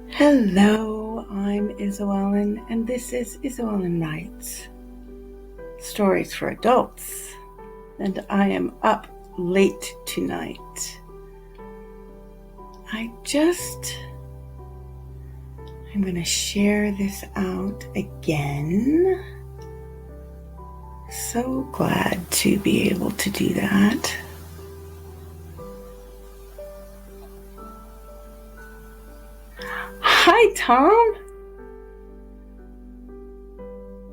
Hello, I'm Isoellen, and this is Isoellen Writes Stories for Adults, and I am up late tonight. I'm going to share this out again. So glad to be able to do that. Hi, Tom.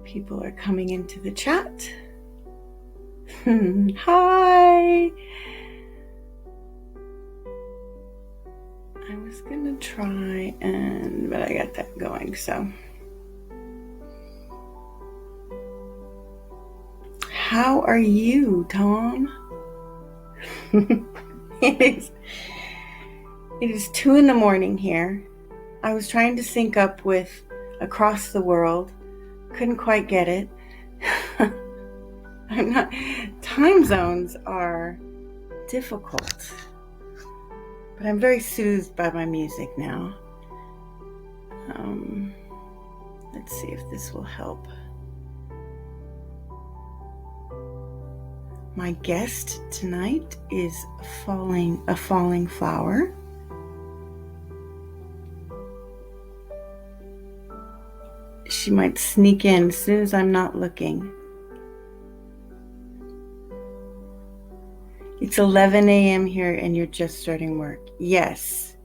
People are coming into the chat. Hi. I was gonna try but I got that going, so. How are you, Tom? It is 2 a.m. here. I was trying to sync up with Across the World. Couldn't quite get it. Time zones are difficult. But I'm very soothed by my music now. Let's see if this will help. My guest tonight is a falling flower. She might sneak in as soon as I'm not looking. It's 11 a.m. here and you're just starting work. Yes,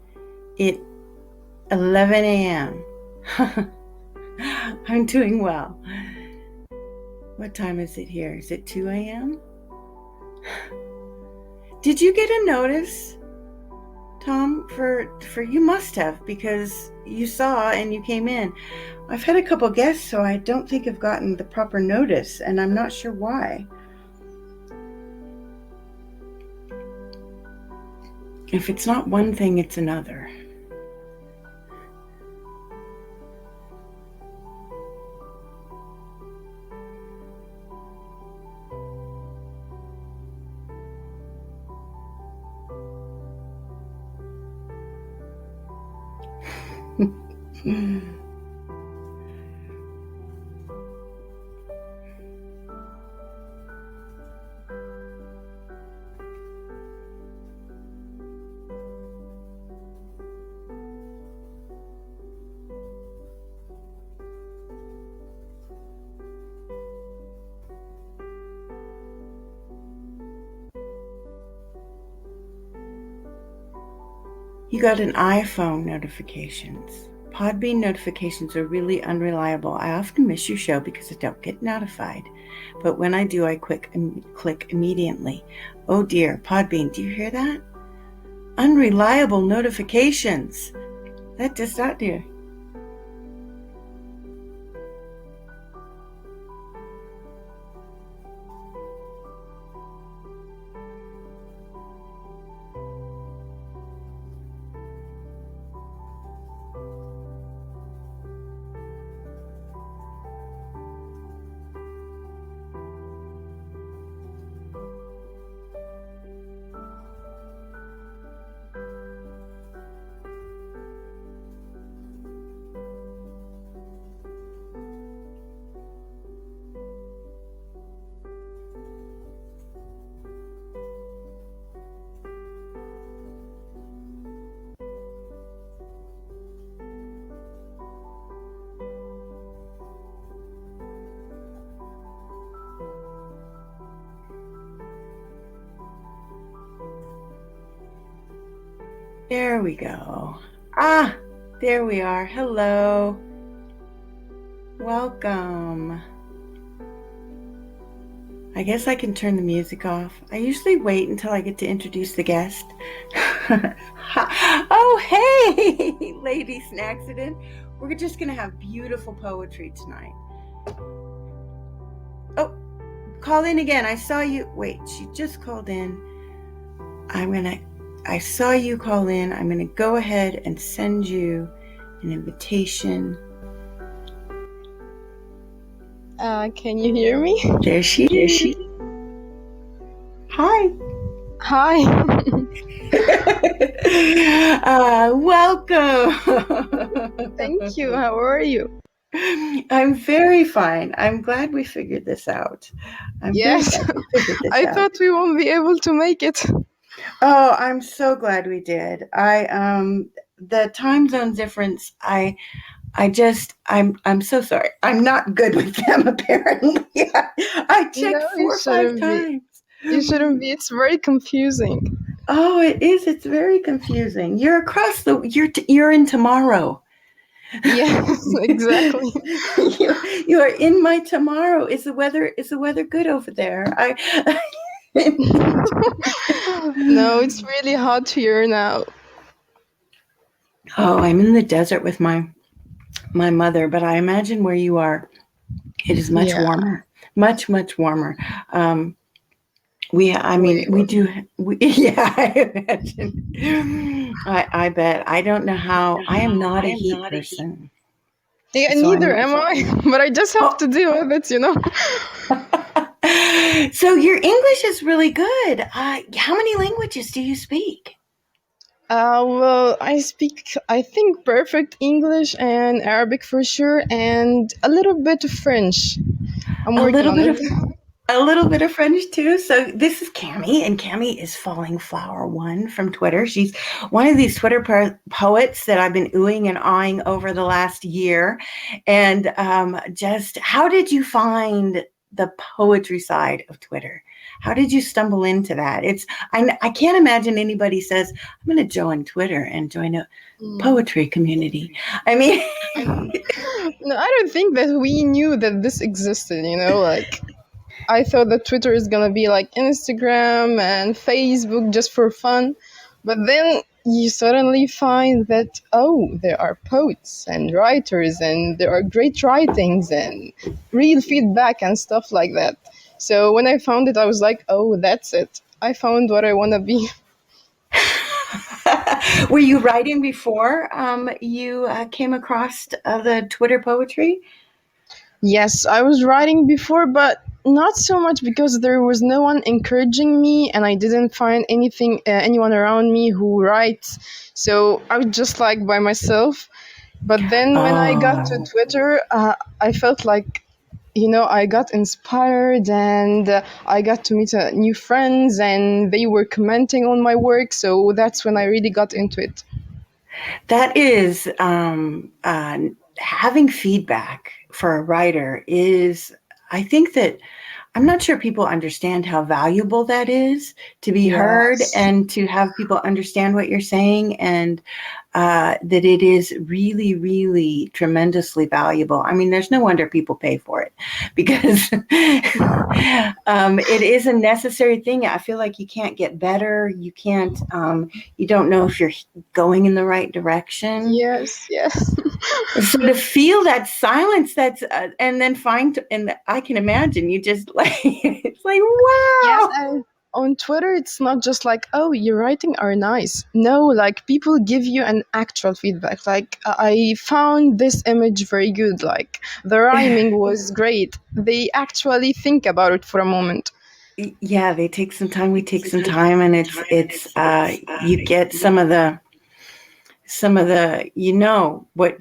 11 a.m. I'm doing well. What time is it here? Is it 2 a.m.? Did you get a notice, Tom? For you must have, because you saw and you came in. I've had a couple guests, so I don't think I've gotten the proper notice, and I'm not sure why. If it's not one thing, it's another. You got an iPhone notifications. Podbean notifications are really unreliable. I often miss your show because I don't get notified. But when I do, I click immediately. Oh dear, Podbean, do you hear that? Unreliable notifications. That does not do. There we go. There we are. Hello. Welcome. I guess I can turn the music off. I usually wait until I get to introduce the guest. Oh, hey, Lady Snacksident. We're just going to have beautiful poetry tonight. Oh, call in again. I saw you. Wait, she just called in. I saw you call in. I'm going to go ahead and send you an invitation. Can you hear me? There she is. Hi. Hi. Welcome. Thank you. How are you? I'm very fine. I'm glad we figured this out. I'm very Yes. glad we figured this I out. thought we won't be able to make it. Oh, I'm so glad we did. The time zone difference, I'm so sorry. I'm not good with them apparently. I checked No, you 4 or 5 shouldn't be. times. You shouldn't be. It's very confusing. Oh, it is. It's very confusing. You're in tomorrow. Yes, exactly. You are in my tomorrow. Is the weather good over there? No, it's really hot here now. Oh, I'm in the desert with my mother, but I imagine where you are, it is much Yeah, warmer, much warmer. way We more. do. Yeah, I imagine. I bet. I don't know how. I am not a heat person, Yeah, so I'm neither not. am I. But I just have to Oh. deal with it. So your English is really good. How many languages do you speak? Well, I speak, I think, perfect English and Arabic for sure, and a little bit of French. I'm A working little on bit it. of a little bit of French too. So this is Cami, and Cami is Falling Flower One from Twitter. She's one of these Twitter poets that I've been oohing and awing over the last year. And just how did you find the poetry side of Twitter? How did you stumble into that? I can't imagine anybody says I'm going to join Twitter and join a poetry community. I mean. No, I don't think that we knew that this existed. Like, I thought that Twitter is gonna be like Instagram and Facebook just for fun, but then you suddenly find that, oh, there are poets and writers and there are great writings and real feedback and stuff like that. So when I found it, I was like, oh, that's it. I found what I want to be. Were you writing before you came across the Twitter poetry? Yes, I was writing before, but not so much because there was no one encouraging me and I didn't find anyone around me who writes. So I was just like by myself. But then when I got to Oh, Twitter, I felt like, I got inspired and I got to meet new friends and they were commenting on my work. So that's when I really got into it. that is having feedback for a writer is, I think that I'm not sure people understand how valuable that is to be heard Yes. and to have people understand what you're saying, and that it is really, really tremendously valuable. I mean, there's no wonder people pay for it because it is a necessary thing. I feel like you can't get better. You can't, you don't know if you're going in the right direction. Yes, yes. So to feel that silence, and then and I can imagine you just like, it's like, Yes, wow. and on Twitter, it's not just like, oh, your writing are nice. No, like people give you an actual feedback. Like, I found this image very good. Like, the rhyming was great. They actually think about it for a moment. Yeah, they take some time. We take some time, and you get some of the what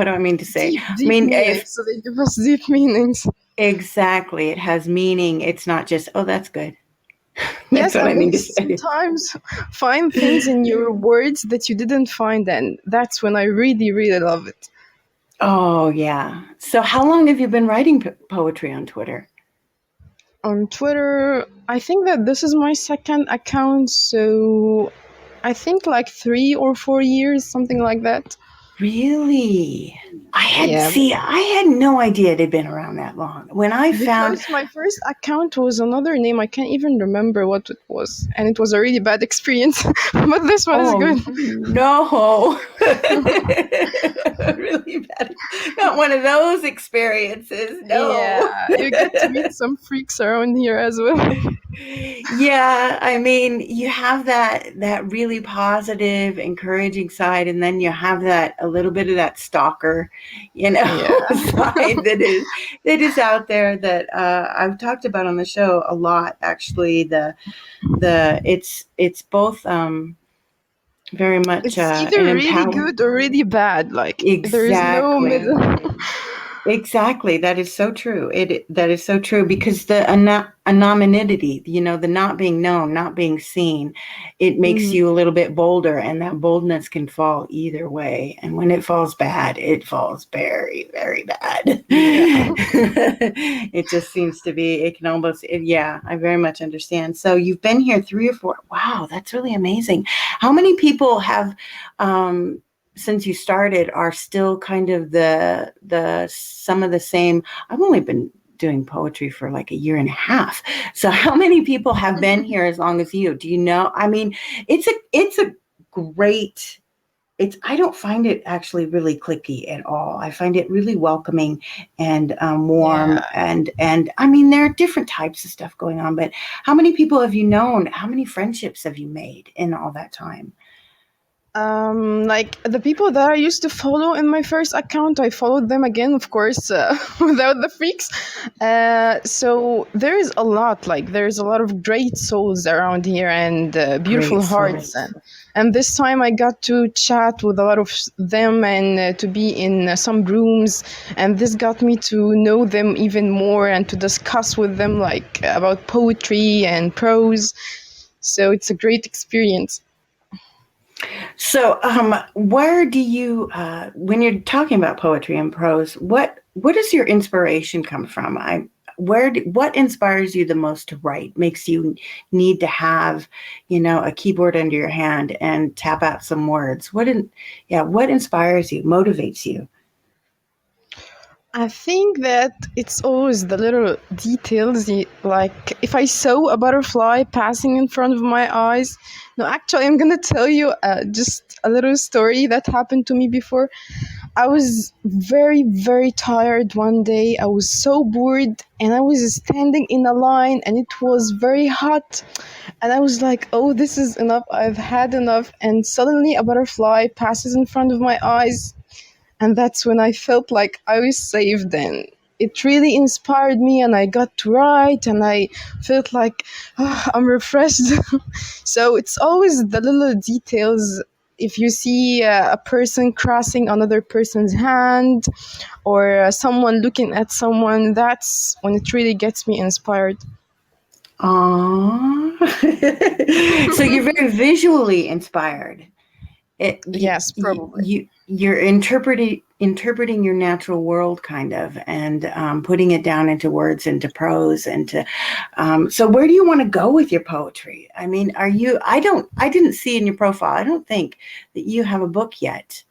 do I mean to say? Deep, I deep mean, if meanings. So they give us deep meanings. exactly, it has meaning. It's not just, oh, that's good. That's Yes, what I and they mean to say. sometimes find things in your words that you didn't find, and that's when I really, really love it. Oh, yeah. So how long have you been writing poetry on Twitter? On Twitter, I think that this is my second account, so I think like 3 or 4 years, something like that. Really? Yeah, I had no idea it had been around that long. When I found, because my first account was another name. I can't even remember what it was, and it was a really bad experience. But this one is oh good. no, really bad. Not one of those experiences. No. Yeah, you get to meet some freaks around here as well. Yeah, I mean, you have that really positive, encouraging side, and then you have that a little bit of that stalker. Yeah. side that is out there that I've talked about on the show a lot. Actually, it's both very much It's an either really empower. good or really bad. Like there is no Exactly. middle. Exactly. That is so true. That is so true because the anonymity, the not being known, not being seen, it makes Mhm. you a little bit bolder, and that boldness can fall either way. And when it falls bad, it falls very, very bad. Yeah. It just seems to be. It can almost. Yeah, I very much understand. So you've been here 3 or 4. Wow, that's really amazing. How many people have? Since you started are still kind of the some of the same. I've only been doing poetry for like a year and a half. So how many people have been here as long as you? Do you know? I mean, it's a great. It's I don't find it actually really clicky at all. I find it really welcoming and warm Yeah. and I mean there are different types of stuff going on. But how many people have you known? How many friendships have you made in all that time? Like the people that I used to follow in my first account, I followed them again, of course, without the freaks. So there is a lot, like there's a lot of great souls around here and beautiful Great hearts, souls. and this time I got to chat with a lot of them and to be in some rooms, and this got me to know them even more and to discuss with them like about poetry and prose. So it's a great experience. So, where do you, when you're talking about poetry and prose, what does your inspiration come from? What inspires you the most to write? Makes you need to have, a keyboard under your hand and tap out some words. What inspires you, motivates you? I think that it's always the little details. Like, if I saw a butterfly passing in front of my eyes. No, actually, I'm gonna tell you just a little story that happened to me before. I was very, very tired one day. I was so bored, and I was standing in a line, and it was very hot. And I was like, oh, this is enough. I've had enough. And suddenly, a butterfly passes in front of my eyes, and that's when I felt like I was saved. And it really inspired me, and I got to write, and I felt like I'm refreshed. So it's always the little details. If you see a person crossing another person's hand, or someone looking at someone, that's when it really gets me inspired. Aww. So you're very visually inspired. Yes, probably. You're interpreting your natural world kind of and putting it down into words, into prose, into so where do you want to go with your poetry? I mean, I didn't see in your profile, I don't think that you have a book yet.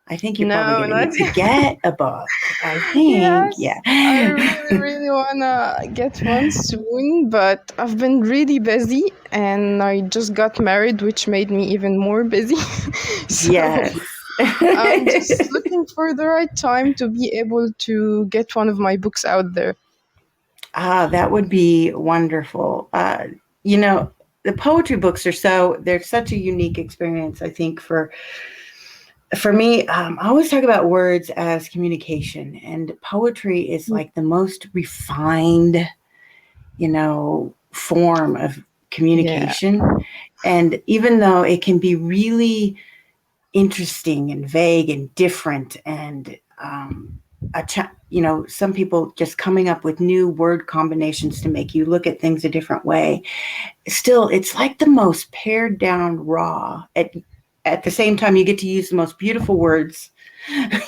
I think you're probably No, going to not need to yet. get a book. I think, Yes, yeah. I really, really wanna get one soon, but I've been really busy and I just got married, which made me even more busy. So Yes. I'm just looking for the right time to be able to get one of my books out there. That would be wonderful. You know, the poetry books they're such a unique experience, I think, for me. I always talk about words as communication, and poetry is like the most refined, form of Yeah. communication. And even though it can be really interesting and vague and different and some people just coming up with new word combinations to make you look at things a different way, still it's like the most pared down raw. At the same time, you get to use the most beautiful words.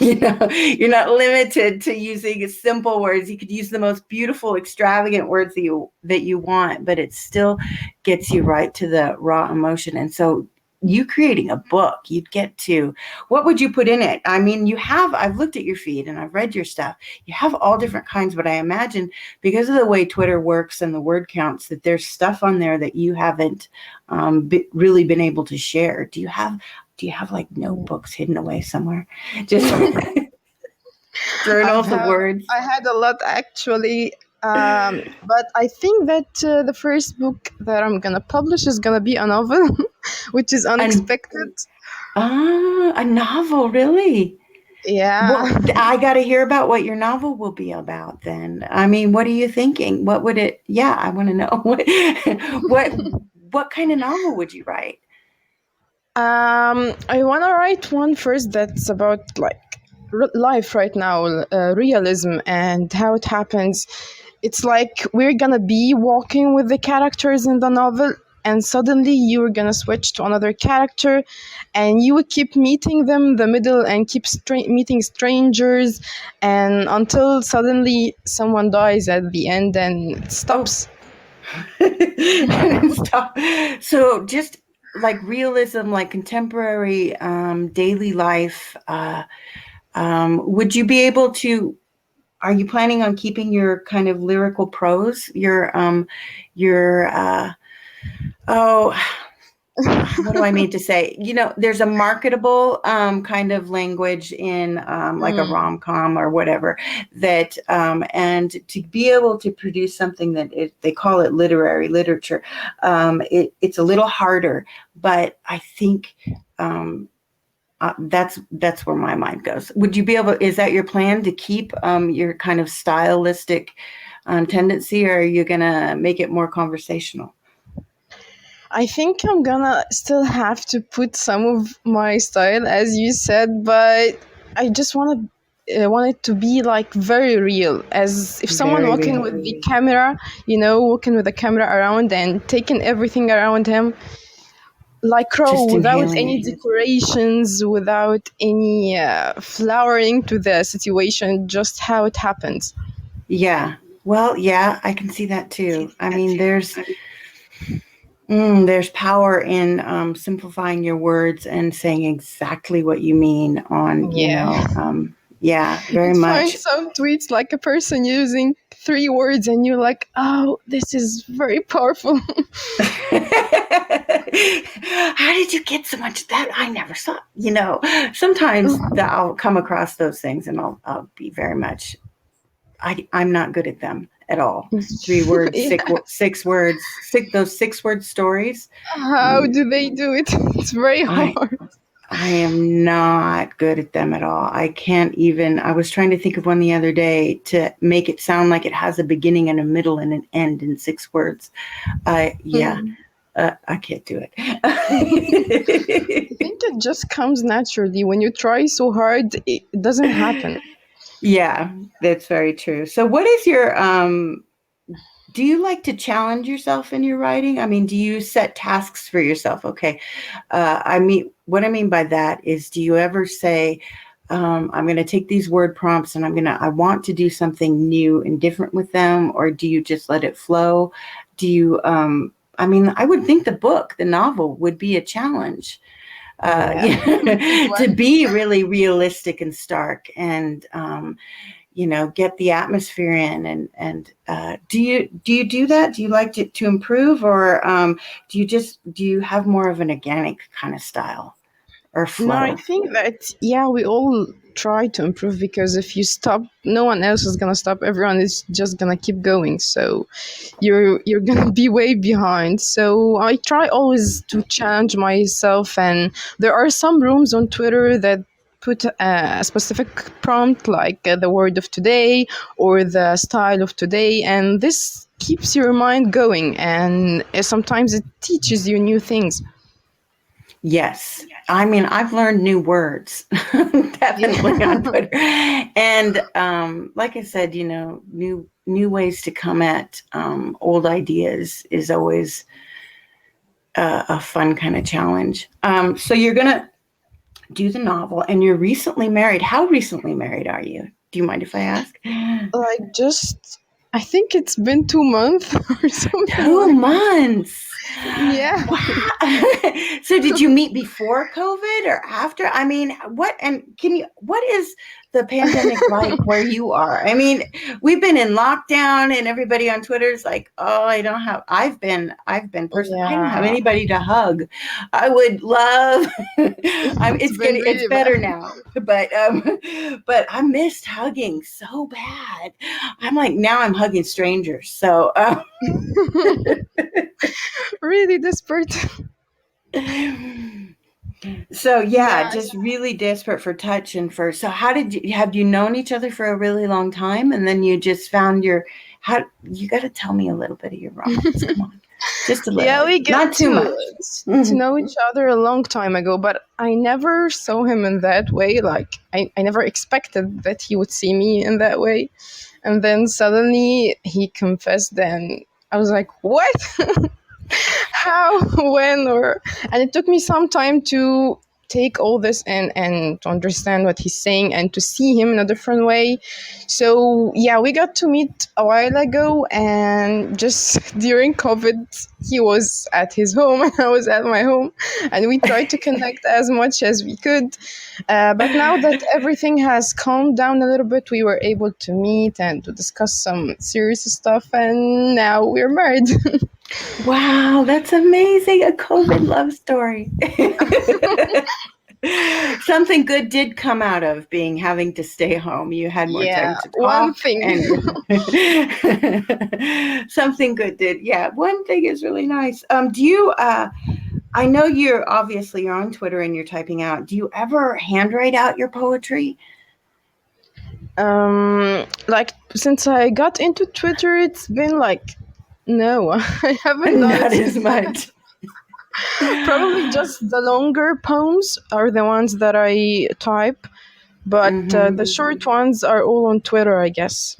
You're not limited to using simple words. You could use the most beautiful, extravagant words that you want, but it still gets you right to the raw emotion. And so you creating a book, you'd get to, what would you put in it? I mean, I've looked at your feed and I've read your stuff. You have all different kinds, but I imagine because of the way Twitter works and the word counts, that there's stuff on there that you haven't really been able to share. Do you have like notebooks hidden away somewhere? Just I've journals of had words. I had a lot actually, but I think that the first book that I'm gonna publish is gonna be a novel, which is And unexpected. a novel, really? Yeah. Well, I got to hear about what your novel will be about then. I mean, what are you thinking? What would it, yeah, I want to know what, what kind of novel would you write? I want to write one first that's about like life right now, realism and how it happens. It's like we're gonna be walking with the characters in the novel, and suddenly you're gonna switch to another character, and you would keep meeting them in the middle and keep meeting strangers, and until suddenly someone dies at the end and it Oh, stops. stop. So just like realism, like contemporary daily life, would you be able to, are you planning on keeping your kind of lyrical prose, your oh, what do I mean to say? You know, there's a marketable kind of language in like a Mm. rom com or whatever that, and to be able to produce something that they call it literary literature, it's a little harder, but I think that's where my mind goes. Would you be able? Is that your plan to keep your kind of stylistic tendency, or are you gonna make it more conversational? I think I'm gonna still have to put some of my style, as you said, but I just want it to be like very real, as if someone Very walking real. with the camera, walking with the camera around and taking everything around him, like raw, Just without any inhaling. decorations, without any flowering to the situation, just how it happens. Yeah. Well, yeah, I can see that too. I mean, there's power in simplifying your words and saying exactly what you mean on, Yeah. yeah, very You'd find much. some tweets like a person using 3 words, and you're like, oh, this is very powerful. How did you get so much of that? I never saw. Sometimes I'll come across those things and I'll be very much. I'm not good at them at all. 3 words, Yeah. 6 words, those 6 word stories. How do they do it? It's very I hard. I am not good at them at all. I can't even. I was trying to think of one the other day to make it sound like it has a beginning and a middle and an end in 6 words. Yeah, Mm. I can't do I it. think it just comes naturally. When you try so hard, it doesn't happen. Yeah, that's very true. So, what is your do you like to challenge yourself in your writing? I mean, do you set tasks for yourself? Okay. I mean, what I mean by that is, do you ever say, I'm going to take these word prompts and I want to do something new and different with them? Or do you just let it flow? Do you, I mean, I would think the novel would be a challenge, Yeah, big to one. be really realistic and stark and, get the atmosphere in and do you do that? Do you like to improve, or do you have more of an organic kind of style or No, I flow? think that, yeah, we all try to improve, because if you stop, no one else is gonna stop. Everyone is just gonna keep going. So you're gonna be way behind. So I try always to challenge myself, and there are some rooms on Twitter that put a specific prompt, like the word of today or the style of today, and this keeps your mind going, and sometimes it teaches you new things. Yes. I mean, I've learned new words definitely on Yeah. Twitter. And like I said, new ways to come at old ideas is always a fun kind of challenge. So you're gonna do the novel, and you're recently married. How recently married are you? Do you mind if I ask? Like, just, I think it's been 2 months or something Two like. months. Yeah. Wow. So did you meet before COVID or after? I mean, what is the pandemic like where you are? I mean, we've been in lockdown and everybody on Twitter is like, "Oh, I've been personally, I don't have Yeah, anybody to hug. I would love it's been it's really better bad. now, but I missed hugging so bad. I'm like, now I'm hugging strangers. So, Really desperate. So yeah, Yeah. just really desperate for touch and for. So how did you have you known each other for a really long time, and then you just found your how? You got to tell me a little bit of your romance. Come on, just a Yeah, little, we get not too much. to know each other a long time ago, but I never saw him in that way. Like I never expected that he would see me in that way. And then suddenly he confessed, and I was like, what? How? When? Or and it took me some time to take all this in and to understand what he's saying and to see him in a different way. So yeah, we got to meet a while ago, and just during COVID he was at his home and I was at my home, and we tried to connect as much as we could. But now that everything has calmed down a little bit, we were able to meet and to discuss some serious stuff, and now we're married. Wow, that's amazing! A COVID love story. Something good did come out of being having to stay home. You had more Yeah, time to one talk, thing. and something good did. Yeah, one thing is really nice. Do you? I know you're on Twitter and you're typing out. Do you ever handwrite out your poetry? Like since I got into Twitter, it's been like no, I haven't done it Not as since then. much. Probably just the longer poems are the ones that I type, but the Hmm. short ones are all on Twitter, I guess.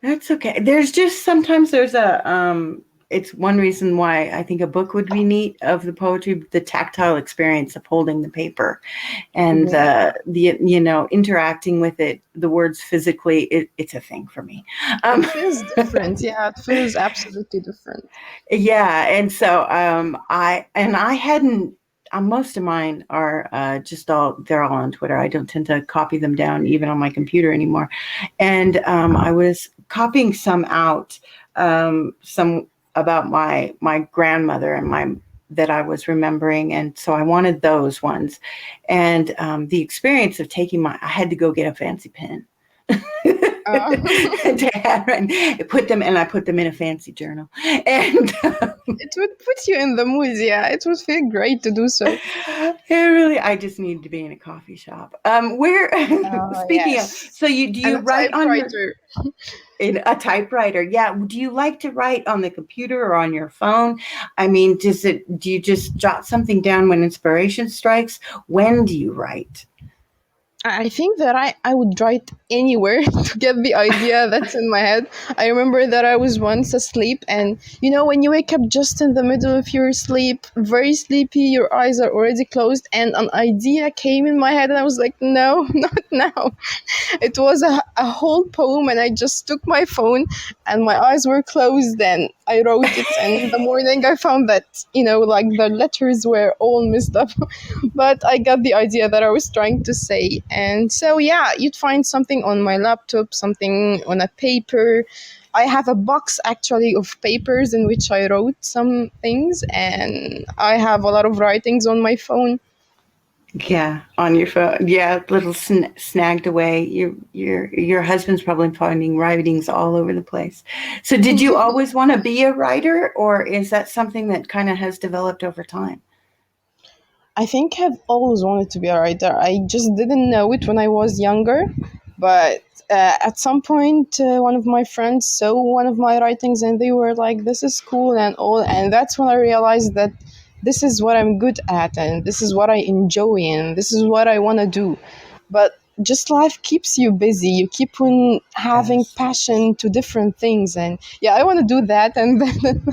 That's okay. There's just sometimes there's a it's one reason why I think a book would be neat of the poetry, the tactile experience of holding the paper and Yeah, the interacting with it, the words physically, it's a thing for me. it Um, feels different. Yeah, it feels absolutely different. yeah, and so I hadn't. Most of mine are they're all on Twitter. I don't tend to copy them down even on my computer anymore. And I was copying some out, some about my grandmother and my that I was remembering, and so I wanted those ones. And the experience of I had to go get a fancy pen. Uh, To handwrite, I put them in a fancy journal, and it would put you in the mood. Yeah, it would feel great to do so. I just need to be in a coffee shop. Where speaking of, Yes, so do and you a write on your typewriter. in a typewriter? Yeah. Do you like to write on the computer or on your phone? I mean, do you just jot something down when inspiration strikes? When do you write? I think that I would write anywhere to get the idea that's in my head. I remember that I was once asleep, and you know, when you wake up just in the middle of your sleep, very sleepy, your eyes are already closed, and an idea came in my head, and I was like, no, not now. It was a whole poem, and I just took my phone, and my eyes were closed, and I wrote it. And in the morning, I found that, you know, like the letters were all messed up, but I got the idea that I was trying to say. And so, yeah, you'd find something on my laptop, something on a paper. I have a box actually of papers in which I wrote some things, and I have a lot of writings on my phone. Yeah, on your phone. Yeah, little snagged away. Your husband's probably finding writings all over the place. So, did you always want to be a writer, or is that something that kind of has developed over time? I think I've always wanted to be a writer. I just didn't know it when I was younger, but at some point, one of my friends saw one of my writings and they were like, "This is cool and all," and that's when I realized that this is what I'm good at and this is what I enjoy and this is what I want to do. But just life keeps you busy. You keep on having Yes. passion to different things, and yeah, I want to do that, and then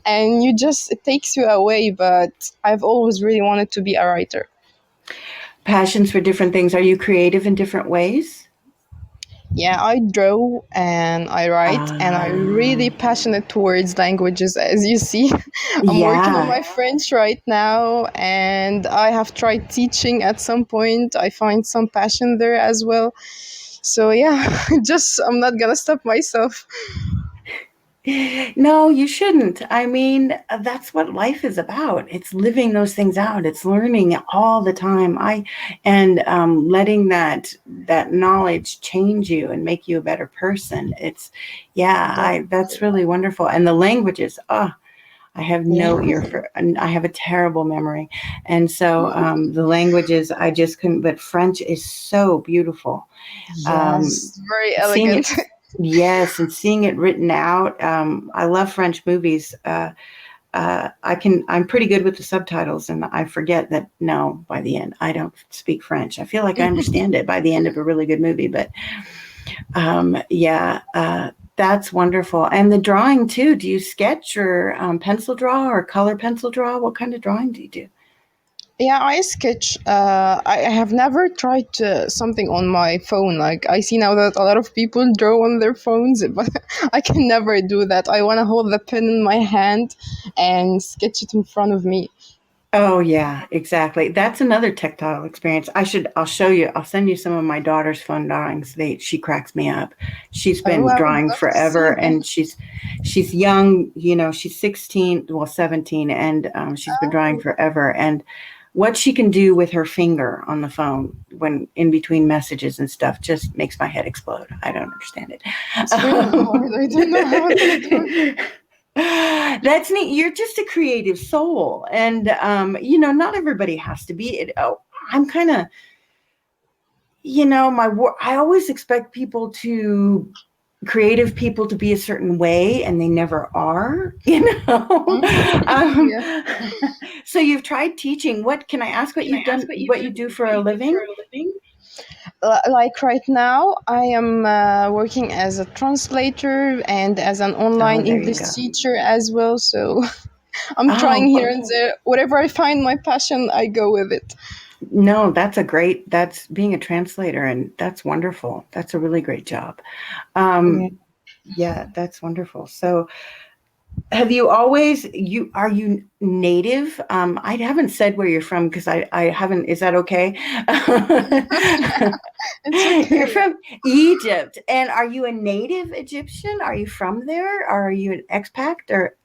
and you just it takes you away. But I've always really wanted to be a writer. Passions for different things. Are you creative in different ways? Yeah, I draw and I write, and I'm really Ah, passionate towards languages. As you see, I'm working on yeah. my French right now, and I have tried teaching at some point. I find some passion there as well. So yeah, just I'm not gonna stop myself. No, you shouldn't. I mean, that's what life is about. It's living those things out. It's learning all the time. And letting that knowledge change you and make you a better person. It's yeah, I that's Definitely. really wonderful. And the languages, oh, I have Yeah. no ear for, and I have a terrible memory. And so the languages, I just couldn't, but French is so beautiful. Um, Yes, very seeing elegant. it, yes, and seeing it written out. I love French movies. I'm pretty good with the subtitles, and I forget that no, by the end, I don't speak French. I feel like I understand it by the end of a really good movie, but yeah, that's wonderful. And the drawing too. Do you sketch or pencil draw or color pencil draw? What kind of drawing do you do? Yeah, I sketch. I have never tried something on my phone. Like I see now that a lot of people draw on their phones, but I can never do that. I want to hold the pen in my hand and sketch it in front of me. Oh yeah, exactly. That's another tactile experience. I'll show you. I'll send you some of my daughter's fun drawings. She cracks me up. She's Oh, been I would drawing love to see forever, that. and she's young, she's 16, well 17, and she's been drawing Oh, forever. And what she can do with her finger on the phone when in between messages and stuff just makes my head explode. I don't understand it's really hard. I don't know how to do it. it. That's neat. You're just a creative soul, and not everybody has to be. I'm kind of, my work. I always expect creative people to be a certain way, and they never are. Um, Yeah. so you've tried teaching. What can I ask? What you've done? What you do for a living? Like right now, I am working as a translator and as an Oh, online there you English go. teacher as well. So I'm trying Oh, here and there. Whatever I find my passion, I go with it. no, that's being a translator, and that's wonderful. That's a really great job. Yeah. Um, yeah, that's wonderful. So, have you always are you native? I haven't said where you're from because I haven't. Is that okay? It's You're okay. from Egypt, and are you a native Egyptian? Are you from there? Or are you an expat,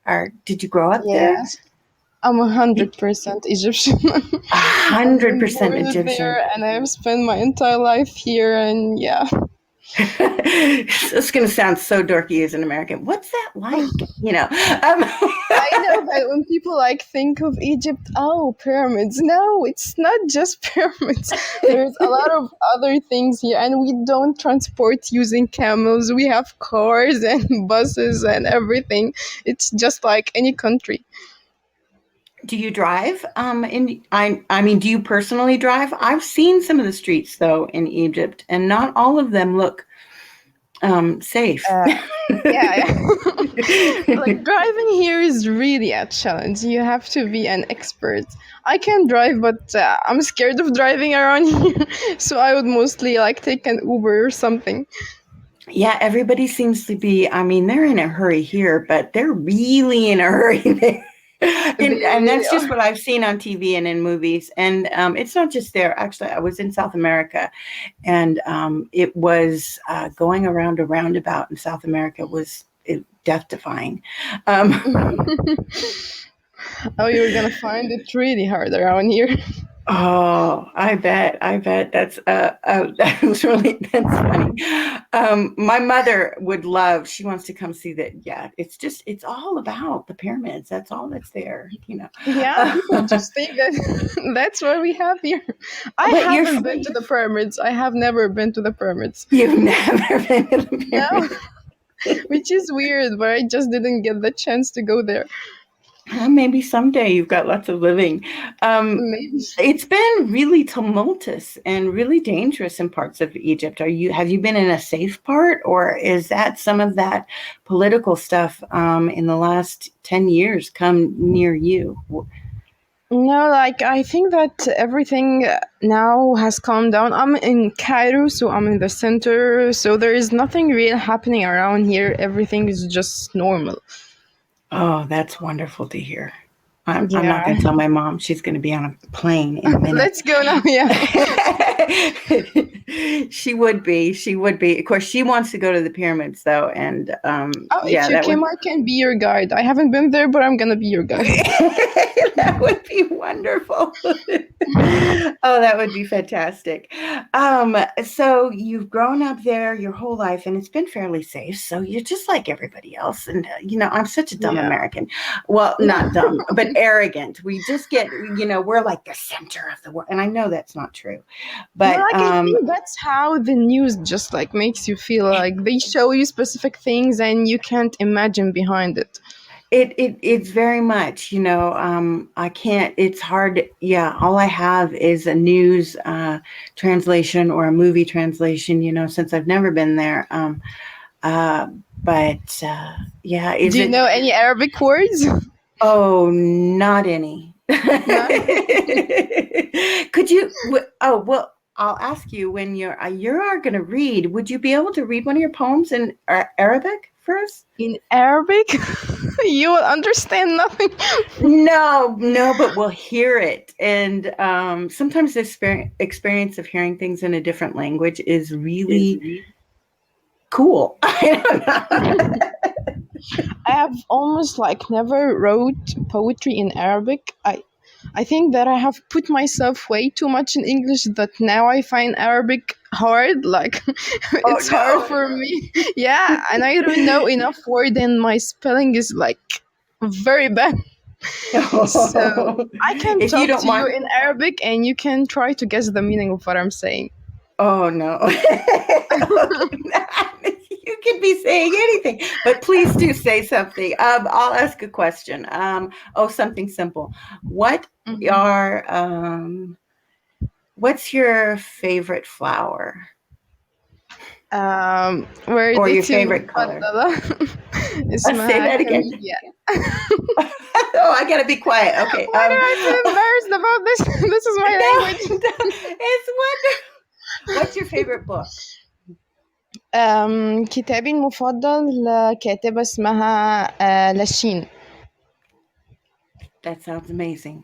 or did you grow up there? Yes, I'm 100% Egyptian. A I've hundred been percent born Egyptian. there and I've spent my entire life here, and yeah. It's going to sound so dorky as an American. What's that like? I know that when people like think of Egypt, oh, pyramids. No, it's not just pyramids. There's a lot of other things here, and we don't transport using camels. We have cars and buses and everything. It's just like any country. Do you drive? I mean, do you personally drive? I've seen some of the streets though in Egypt, and not all of them look safe. Uh, yeah, yeah. Like driving here is really a challenge. You have to be an expert. I can drive, but I'm scared of driving around here, so I would mostly like take an Uber or something. Yeah, everybody seems to be. I mean, they're in a hurry here, but they're really in a hurry there. They And really that's just what I've seen on TV and in movies. And it's not just there. Actually, I was in South America, and it was going around a roundabout in South America was death defying. are. Oh, you're gonna find it really hard around here. Oh, I bet. I bet that's that was that's funny. My mother would love, she wants to come see that. Yeah, it's all about the pyramids. That's all that's there. Yeah, people just think that that's what we have here. I But haven't been to the pyramids. I have never been to the pyramids. you've never been to the No, pyramids. which is weird, but I just didn't get the chance to go there. Maybe someday you've got lots of living. Maybe. It's been really tumultuous and really dangerous in parts of Egypt. Have you been in a safe part, or is that some of that political stuff in the last 10 years come near you? No, like I think that everything now has calmed down. I'm in Cairo, so I'm in the center, so there is nothing real happening around here. Everything is just normal. Oh, that's wonderful to hear. I'm not Yeah. going to tell my mom. She's going to be on a plane in a minute. Let's go now. Yeah. She would be. She would be. Of course, she wants to go to the pyramids, though, and Oh, if yeah, you that would. came, I can be your guide. I haven't been there, but I'm gonna be your guide. That would be wonderful. Oh, that would be fantastic. So you've grown up there your whole life and it's been fairly safe. So you're just like everybody else. And, I'm such a dumb Yeah. American. Well, not dumb, but arrogant. We just get, we're like the center of the world. And I know that's not true. But Like I think that's how the news just like makes you feel like they show you specific things and you can't imagine behind it. it's very much, I can't, it's hard. Yeah. All I have is a news translation or a movie translation, since I've never been there. Uh, but yeah, Do you know any Arabic words? Oh, not any. No? Could you? Oh, well, I'll ask you when you're going to read. Would you be able to read one of your poems in Arabic first? In Arabic? You will understand nothing. No, but we'll hear it. And sometimes the experience of hearing things in a different language is really cool. I don't know. I have almost like never wrote poetry in Arabic. I think that I have put myself way too much in English that now I find Arabic hard. Like it's hard for me. Yeah, and I don't know enough word and my spelling is like very bad. So I can If talk you don't to you in Arabic and you can try to guess the meaning of what I'm saying. Oh no. You could be saying anything, but please do say something. I'll ask a question. Something simple. What are what's your favorite flower? Or your favorite color? Say that again. Yeah. Oh, I gotta be quiet. Okay. Why do I feel embarrassed about this? This is my language. It's wonderful. What's your favorite book? كتابي المفضل لكاتبة اسمها لاشين. That sounds amazing.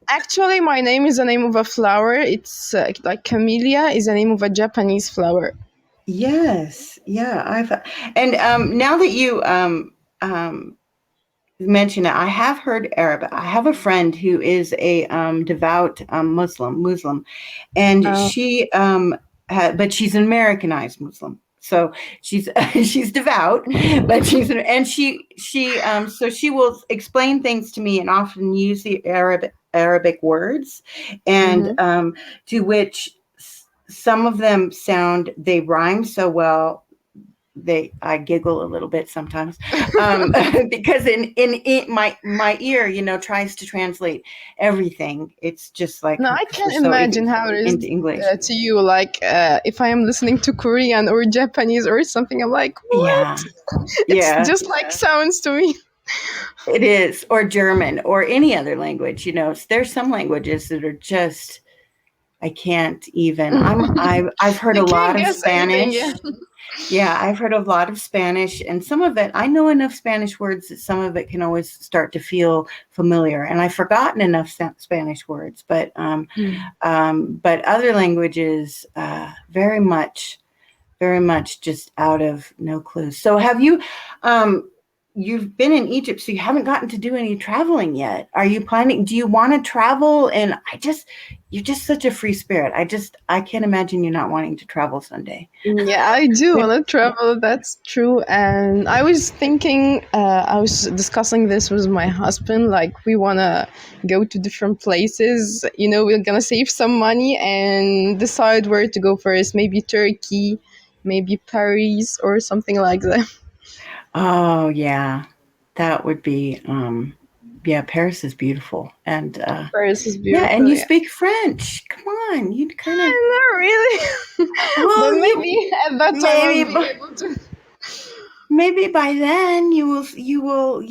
Actually, my name is the name of a flower. It's like camellia is the name of a Japanese flower. Yes. Yeah. Now that you mention it, I have heard Arabic. I have a friend who is a devout Muslim, and she but she's an Americanized Muslim. So she's devout, but so she will explain things to me and often use the Arabic words, and to which some of them they rhyme so well. I giggle a little bit sometimes because in my ear, tries to translate everything. It's just like, no, I can't imagine how it is English to you. Like if I am listening to Korean or Japanese or something, I'm like, what? It's just like sounds to me. It is, or German or any other language. There's some languages that are just, I can't even. I've heard a lot of Spanish. Yeah, I've heard a lot of Spanish, and some of it, I know enough Spanish words that some of it can always start to feel familiar. And I've forgotten enough Spanish words, but other languages, very much just out of no clue. So have you, you've been in Egypt, so you haven't gotten to do any traveling yet. Are you planning? Do you want to travel? And you're just such a free spirit. I can't imagine you not wanting to travel someday. Yeah, I do want to travel. That's true. And I was thinking, I was discussing this with my husband. Like, we want to go to different places. We're going to save some money and decide where to go first. Maybe Turkey, maybe Paris or something like that. Oh, yeah. That would be, Paris is beautiful. And Paris is beautiful. Yeah, and you speak French. Come on. You kind of... Not really. Well, but maybe at that time I'll be able to. Maybe by then you will,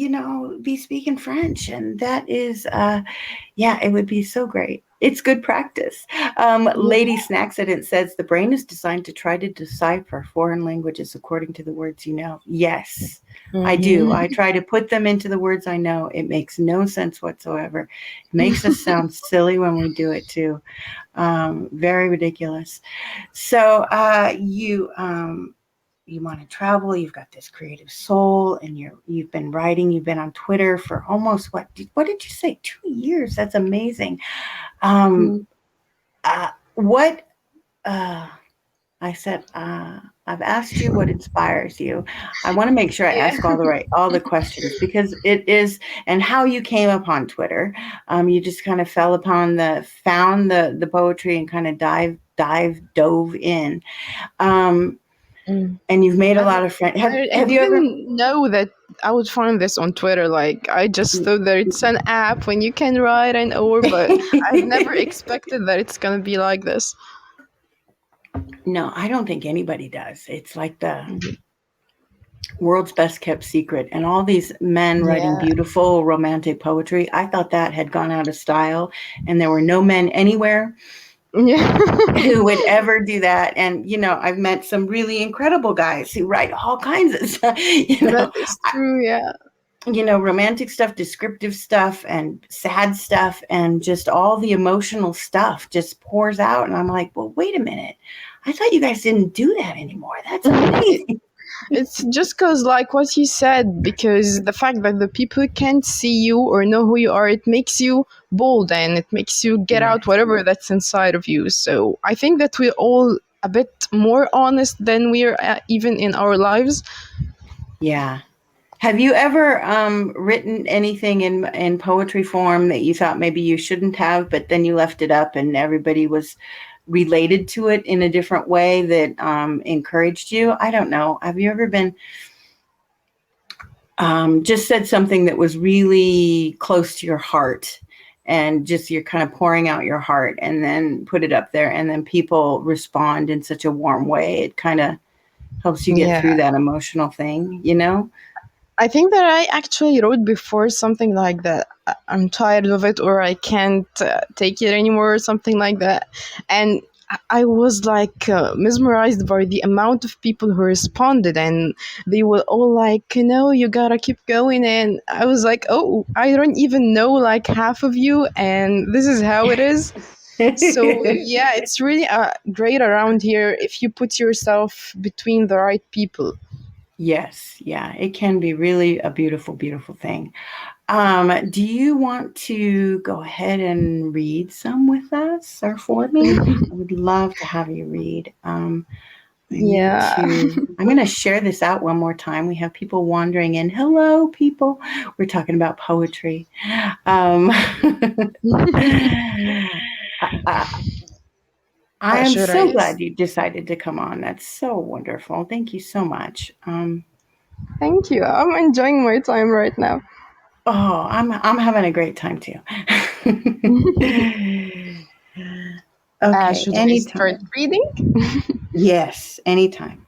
be speaking French. And that is, it would be so great. It's good practice. Lady Snacks It says the brain is designed to try to decipher foreign languages according to the words you know. Yes, I do. I try to put them into the words I know. It makes no sense whatsoever. It makes us sound silly when we do it too. Very ridiculous. So you want to travel. You've got this creative soul, and you've been writing. You've been on Twitter for almost what did you say? 2 years. That's amazing. Mm. What I said, I've asked you what inspires you. I want to make sure I Yeah. ask all the questions, because it is, and how you came upon Twitter. You just kind of found the poetry and kind of dove in. Mm. And you've made a I, lot of friends. I Have you ever? didn't know that I would find this on Twitter. Like, I just thought that it's an app when you can write and or, but I've never expected that it's gonna be like this. No, I don't think anybody does. It's like the Mhm. world's best kept secret. And all these men writing Yeah. beautiful romantic poetry, I thought that had gone out of style, and there were no men anywhere Yeah. who would ever do that. And I've met some really incredible guys who write all kinds of stuff. That is true. Yeah. Romantic stuff, descriptive stuff, and sad stuff, and just all the emotional stuff just pours out. And I'm like, well, wait a minute, I thought you guys didn't do that anymore. That's amazing. It's just because, like what you said, because the fact that the people can't see you or know who you are, it makes you bold and it makes you get Yeah. out whatever that's inside of you. So I think that we're all a bit more honest than we're even in our lives. Yeah. Have you ever written anything in poetry form that you thought maybe you shouldn't have, but then you left it up and everybody was related to it in a different way that encouraged you? I don't know. Have you ever been just said something that was really close to your heart, and just you're kind of pouring out your heart and then put it up there, and then people respond in such a warm way? It kind of helps you get Yeah. through that emotional thing, you know? I think that I actually wrote before something like that. I'm tired of it, or I can't take it anymore, or something like that. And I was like mesmerized by the amount of people who responded, and they were all like, you gotta keep going. And I was like, oh, I don't even know like half of you, and this is how it is. So yeah, it's really great around here if you put yourself between the right people. Yes, yeah, it can be really a beautiful, beautiful thing. Do you want to go ahead and read some with us or for me? I would love to have you read. Yeah. I'm going to share this out one more time. We have people wandering in. Hello, people. We're talking about poetry. Um, I am Should so I? glad you decided to come on. That's so wonderful. Thank you so much. Thank you. I'm enjoying my time right now. Oh, I'm having a great time too. Okay, Should I start anytime. reading? Yes, anytime.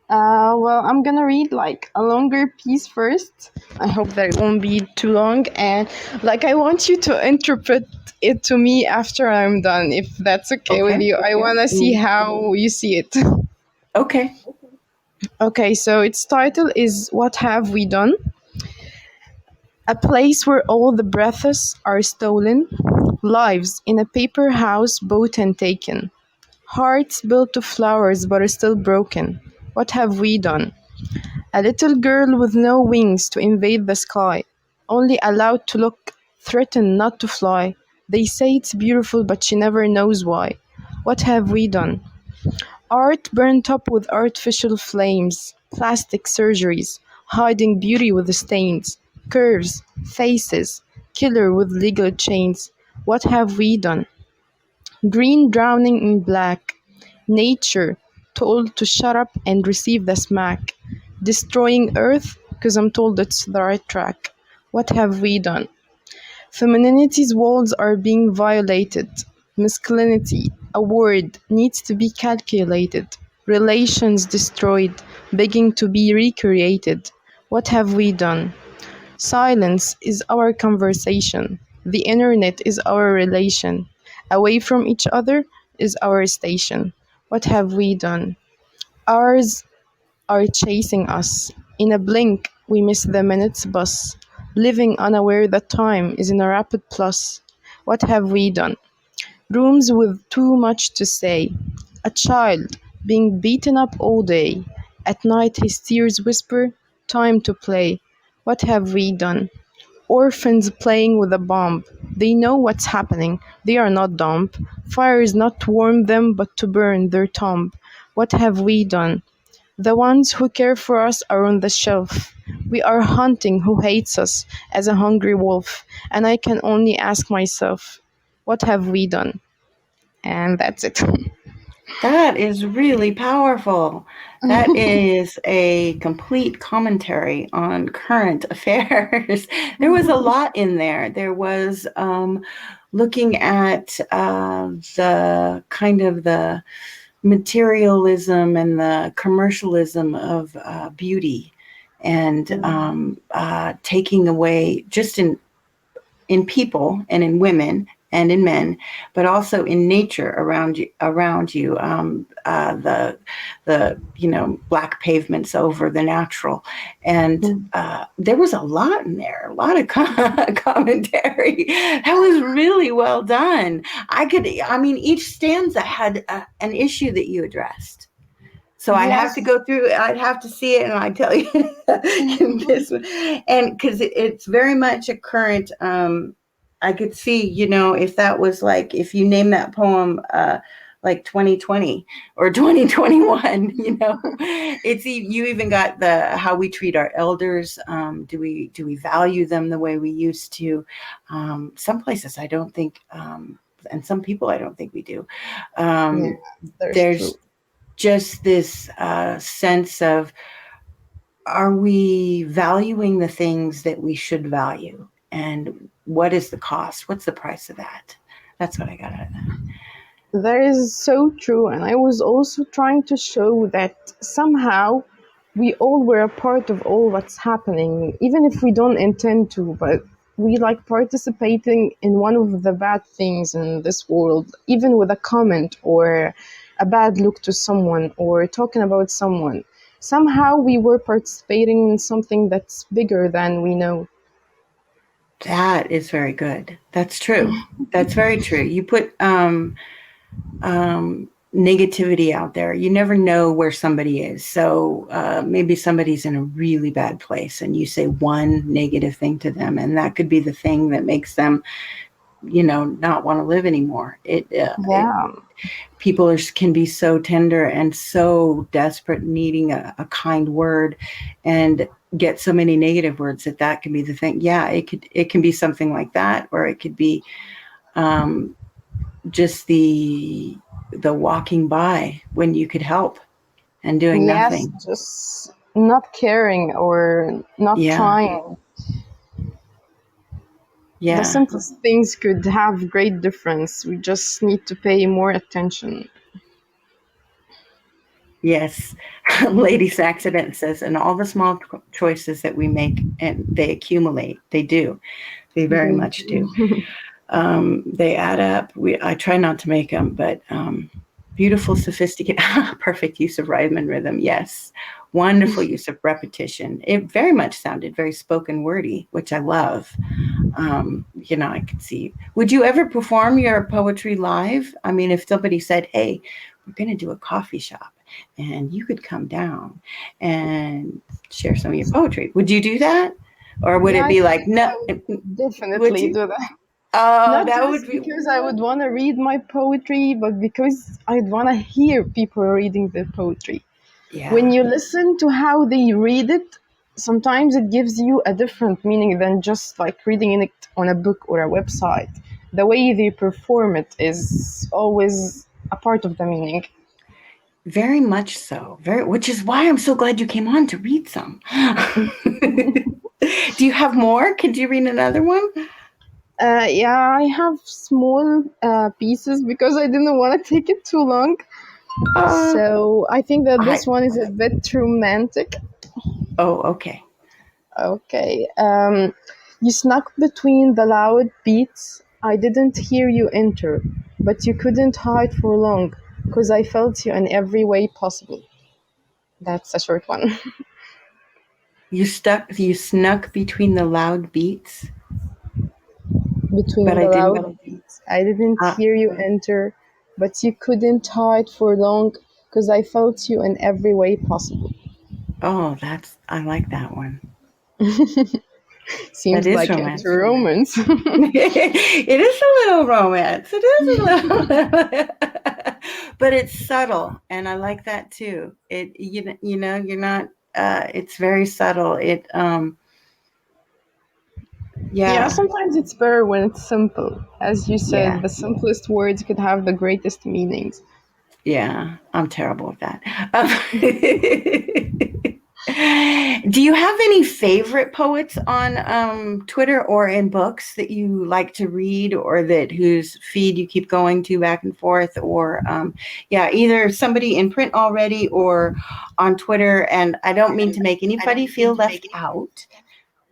Well, I'm gonna read like a longer piece first. I hope that it won't be too long, and like I want you to interpret it to me after I'm done, if that's okay with Okay. you. I wanna see Mm, how you see it. okay. Okay, so its title is What Have We Done? A place where all the breaths are stolen, lives in a paper house bought and taken, hearts built of flowers but are still broken. What have we done? A little girl with no wings to invade the sky, only allowed to look, threatened not to fly. They say it's beautiful, but she never knows why. What have we done? Art burnt up with artificial flames, plastic surgeries, hiding beauty with the stains, curves, faces, killer with legal chains. What have we done? Green drowning in black, nature told to shut up and receive the smack, destroying Earth because I'm told it's the right track. What have we done? Femininity's walls are being violated. Masculinity, a word, needs to be calculated. Relations destroyed, begging to be recreated. What have we done? Silence is our conversation. The internet is our relation. Away from each other is our station. What have we done? Ours are chasing us. In a blink, we miss the minute's bus, living unaware that time is in a rapid plus. What have we done? Rooms with too much to say. A child being beaten up all day. At night his tears whisper, "Time to play." What have we done? Orphans playing with a bomb. They know what's happening. They are not dumb. Fire is not to warm them but to burn their tomb. What have we done? The ones who care for us are on the shelf. We are hunting who hates us as a hungry wolf, and I can only ask myself, what have we done? And that's it. That is really powerful. That is a complete commentary on current affairs. There was a lot in there. There was looking at the kind of the materialism and the commercialism of beauty, and taking away just in people and in women and in men, but also in nature around you. The black pavements over the natural, and there was a lot in there, a lot of commentary. That was really well done. I mean, each stanza had an issue that you addressed. So I'd have to go through. I'd have to see it, and I'd tell you this one. And because it's very much a current. I could see, if that was like, if you name that poem like 2020 or 2021, it's you even got the how we treat our elders. Do we value them the way we used to? Some places I don't think, and some people I don't think we do. There's true. Just this sense of, are we valuing the things that we should value? And what is the cost? What's the price of that? That's what I got out of that. That is so true. And I was also trying to show that somehow we all were a part of all what's happening, even if we don't intend to, but we like participating in one of the bad things in this world, even with a comment or a bad look to someone or talking about someone. Somehow we were participating in something that's bigger than we know. That is very good. That's true. That's very true. You put negativity out there. You never know where somebody is. So maybe somebody's in a really bad place, and you say one negative thing to them, and that could be the thing that makes them, not want to live anymore. People can be so tender and so desperate, needing a kind word, and get so many negative words that can be the thing. Yeah, it can be something like that, or it could be just the walking by when you could help and doing nothing. Just not caring or not trying. Yeah. The simplest things could have great difference. We just need to pay more attention. Yes. Lady Saxident says, and all the small choices that we make, and they accumulate. They do. They very much do. They add up. I try not to make them, but beautiful, sophisticated, perfect use of rhyme and rhythm. Yes. Wonderful use of repetition. It very much sounded very spoken wordy, which I love. I could see. Would you ever perform your poetry live? I mean, if somebody said, hey, we're going to do a coffee shop and you could come down and share some of your poetry, would you do that? Or would it be like, no? Definitely do that. Oh, that would be because I would want to read my poetry, but because I'd want to hear people reading their poetry. Yeah. When you listen to how they read it, sometimes it gives you a different meaning than just like reading it on a book or a website. The way they perform it is always a part of the meaning. Very much so. Which is why I'm so glad you came on to read some. Do you have more? Could you read another one? Yeah, I have small pieces because I didn't want to take it too long. So I think that this one is a bit romantic. Oh, okay. Okay. You snuck between the loud beats. I didn't hear you enter, but you couldn't hide for long, 'cause I felt you in every way possible. That's a short one. You snuck between the loud beats? Between the loud beats. I didn't hear you enter, but you couldn't hide for long, 'cause I felt you in every way possible. Oh, I like that one. That Seems is like it's a romantic. romance. It is a little romance. It is a little, but it's subtle, and I like that too. You're not. It's very subtle. Yeah, Yeah, sometimes it's better when it's simple. As you said, yeah, the simplest words could have the greatest meanings. yeah. I'm terrible at that. Do you have any favorite poets on Twitter or in books that you like to read, or that whose feed you keep going to back and forth, or yeah, either somebody in print already or on Twitter? And I don't mean to make anybody feel left out,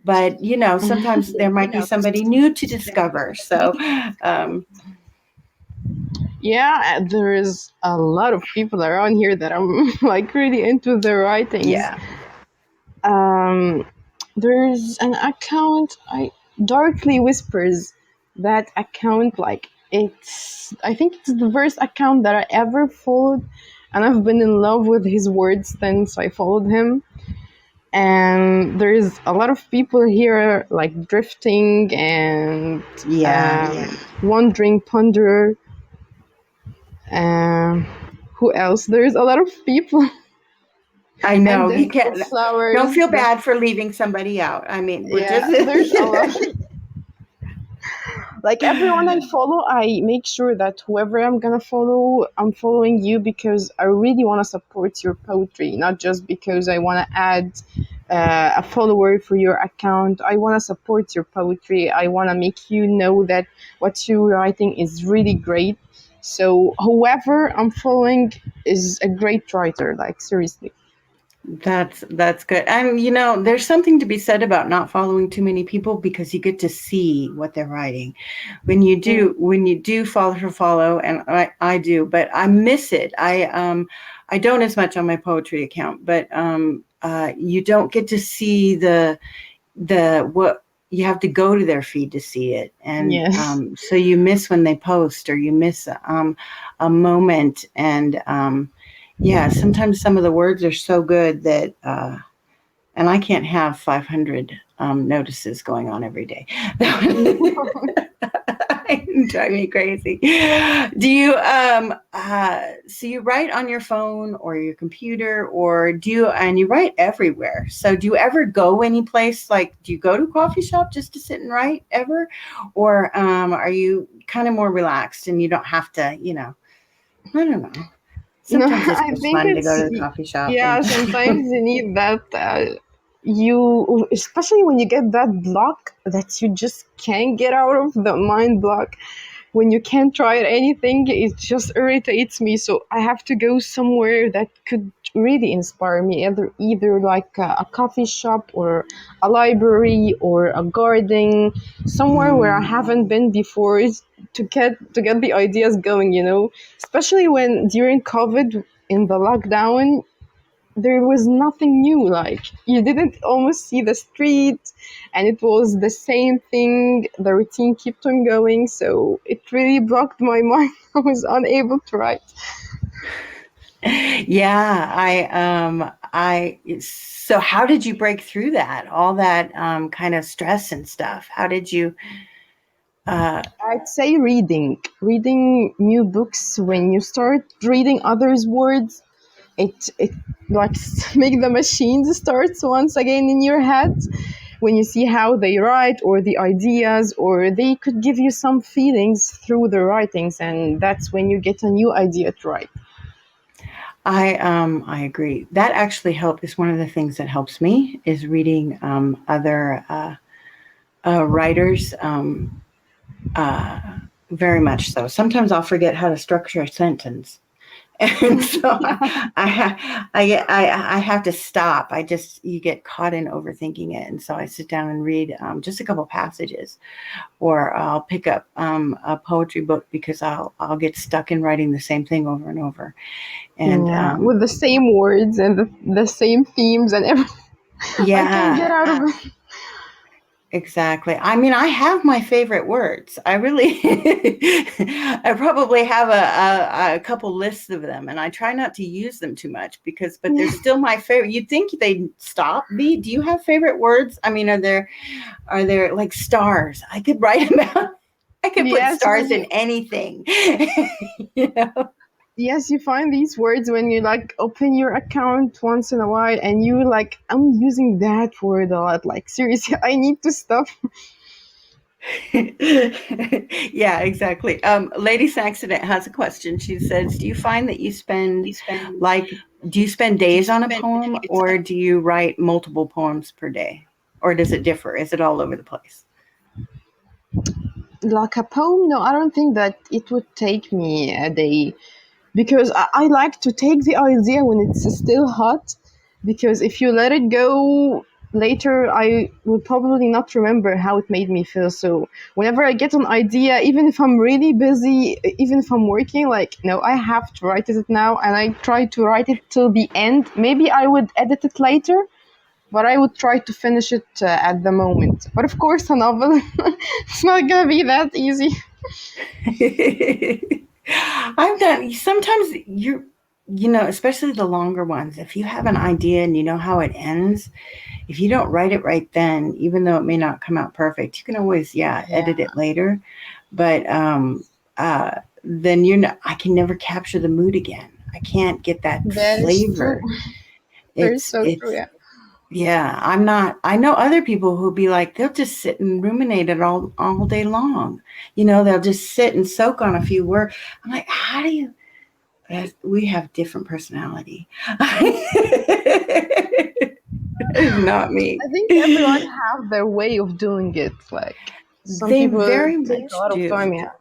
but sometimes there might be somebody new to discover. So, um, Yeah, there is a lot of people around here that I'm like really into their writings. yeah, Um, there's an account, I Darkly Whispers. That account, like I think it's the first account that I ever followed, and I've been in love with his words since I followed him. And there's a lot of people here like drifting and yeah. wandering ponderer. Um, who else? There's a lot of people. I And know then you can't. Don't flowers. feel bad for leaving somebody out. I mean, we're just. Yeah, there's a lot. Like everyone I follow, I make sure that whoever I'm gonna follow, I'm following you because I really want to support your poetry, not just because I want to add a follower for your account. I want to support your poetry. I want to make you know that what you're writing is really great. So whoever I'm following is a great writer. Like seriously. That's good. And there's something to be said about not following too many people, because you get to see what they're writing. When you do follow for follow, and I do, but I miss it. I don't as much on my poetry account, but you don't get to see the what you have to go to their feed to see it. And Yes. so you miss when they post, or you miss a moment. And yeah, sometimes some of the words are so good that and I can't have 500 notices going on every day. Drive me crazy. Do you so you write on your phone or your computer, or and you write everywhere? So do you ever go any place? Like, do you go to a coffee shop just to sit and write ever, or are you kind of more relaxed and you don't have to? I don't know. No, Sometimes it's I just think fun to go it's to the coffee shop yeah. and. Sometimes you need that. You especially when you get that block that you just can't get out of the mind block. When you can't try anything, it just irritates me. So I have to go somewhere that could really inspire me. Either like a coffee shop or a library or a garden, somewhere where I Mm. haven't been before, to get the ideas going. Especially when during COVID in the lockdown, there was nothing new. Like you didn't almost see the street, and it was the same thing. The routine kept on going, so it really blocked my mind. I was unable to write. Yeah, so how did you break through that? All that kind of stress and stuff. How did you uh I'd say reading new books. When you start reading others words, it like make the machines starts once again in your head. When you see how they write or the ideas, or they could give you some feelings through the writings, and that's when you get a new idea to write. I agree. That actually helped is one of the things that helps me is reading other writers, uh very much so. Sometimes I'll forget how to structure a sentence. And so I have to stop. You get caught in overthinking it, and so I sit down and read just a couple passages, or I'll pick up a poetry book because I'll get stuck in writing the same thing over and over. And Yeah, with the same words and the same themes and everything. I can't get yeah, out of it. Exactly. I mean, I have my favorite words. I really, I probably have a couple lists of them, and I try not to use them too much but they're still my favorite. You'd think they'd stop me. Do you have favorite words? I mean, are there like stars? I could write about. I could put Yes, stars in anything. you know. yes, you find these words when you like open your account once in a while, and you like, I'm using that word a lot. Like seriously, I need to stop. Yeah, exactly. Lady Saxonet has a question. She says, "Do you find that like, do you spend days on a poem, or do you write multiple poems per day, or does it differ? Is it all over the place?" Like a poem, no, I don't think that it would take me a day, because I like to take the idea when it's still hot, because if you let it go later, I will probably not remember how it made me feel. So whenever I get an idea, even if I'm really busy, even if I'm working, like, no, I have to write it now, and I try to write it till the end. Maybe I would edit it later, but I would try to finish it at the moment. But of course, a novel, it's not gonna be that easy. I've done sometimes especially the longer ones. If you have an idea and you know how it ends, if you don't write it right then, even though it may not come out perfect, you can always, edit it later. But then I can never capture the mood again. I can't get that That is true. flavor. That is It's so true. it's Yeah. yeah, I'm not. I know other people who'll be like, they'll just sit and ruminate it all day long. They'll just sit and soak on a few words. I'm like, how do you? We have different personality. It's not me. I think everyone have their way of doing it. Like some They people very take a much lot of do. time. Yeah.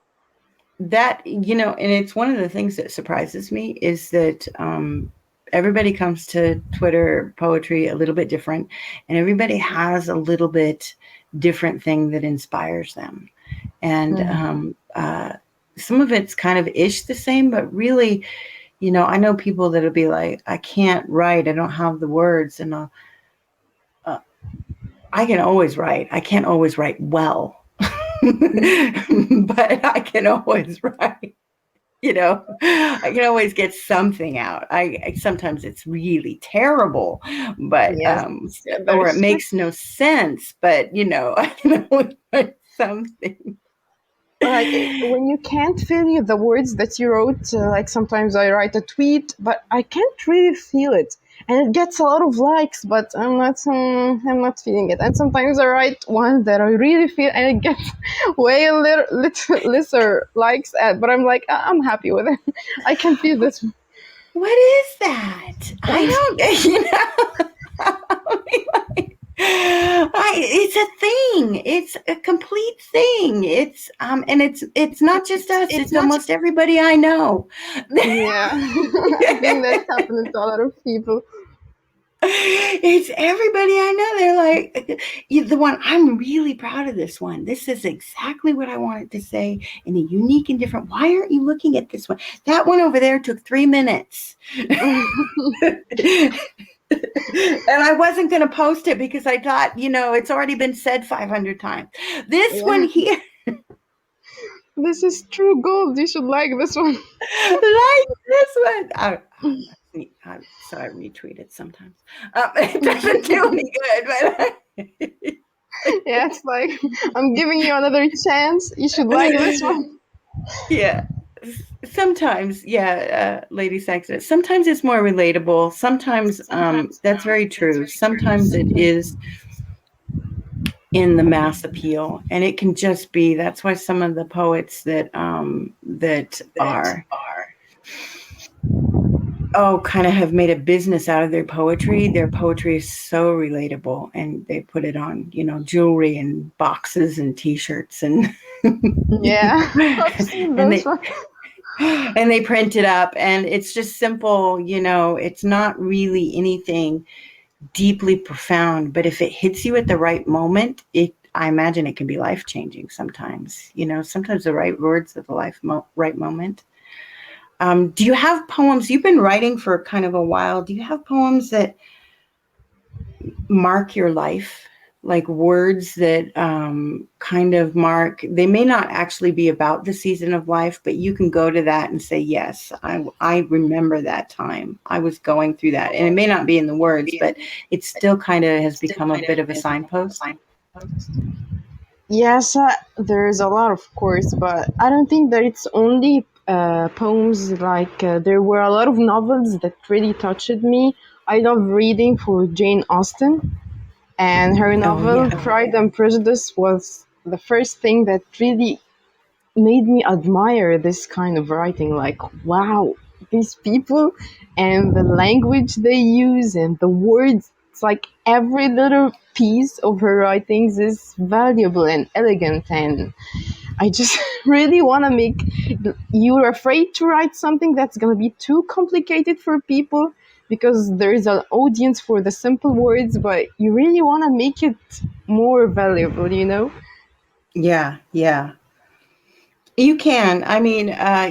And it's one of the things that surprises me is that everybody comes to Twitter poetry a little bit different, and everybody has a little bit different thing that inspires them. And some of it's kind of ish the same, but really, I know people that'll be like, I can't write, I don't have the words, and I can always write. I can't always write well, but I can always write. I can always get something out. Sometimes it's really terrible, but Yes. Yeah, that or it is true. makes no sense, but I can always write something. Like when you can't feel the words that you wrote, like sometimes I write a tweet, but I can't really feel it, and it gets a lot of likes, but I'm not feeling it. And sometimes I write one that I really feel, and it gets way lesser likes, but I'm like, I'm happy with it. I can feel this. What is that? I don't, it's a thing. It's a complete thing. And it's not just us. It's almost everybody I know. Yeah, I think that's happening to a lot of people. It's everybody I know. They're like, the one, I'm really proud of this one. This is exactly what I wanted to say in a unique and different. Why aren't you looking at this one? That one over there took 3 minutes. And I wasn't going to post it because I thought, it's already been said 500 times. This one here, This is true gold. You should like this one. like this one. So I retweet it sometimes. It doesn't do any good, but Yeah, it's like, I'm giving you another chance. You should like this one. yeah. Sometimes, Lady Saxon. Sometimes it's more relatable. Sometimes, that's very true. Sometimes it is in the mass appeal, and it can just be. That's why some of the poets that are kind of have made a business out of their poetry. Their poetry is so relatable, and they put it on, jewelry and boxes and T-shirts and Yeah, I've seen and those they ones. and they print it up, and it's just simple. It's not really anything deeply profound, but if it hits you at the right moment, I imagine it can be life changing. Sometimes, sometimes the right words at the right moment. Do you have poems? You've been writing for kind of a while. Do you have poems that mark your life? like words that kind of mark, they may not actually be about the season of life, but you can go to that and say, yes, I remember that time. I was going through that. And it may not be in the words, but it still kind of has become a bit of a signpost. Yes, there's a lot, of course, but I don't think that it's only poems. Like there were a lot of novels that really touched me. I love reading for Jane Austen, and her Oh, novel yeah. Pride and Prejudice was the first thing that really made me admire this kind of writing. Like, wow, these people and the language they use and the words. It's like every little piece of her writings is valuable and elegant, and I just really want to make. You're afraid to write something that's going to be too complicated for people because there is an audience for the simple words, but you really want to make it more valuable, you know? Yeah. Yeah. You can. I mean, yeah,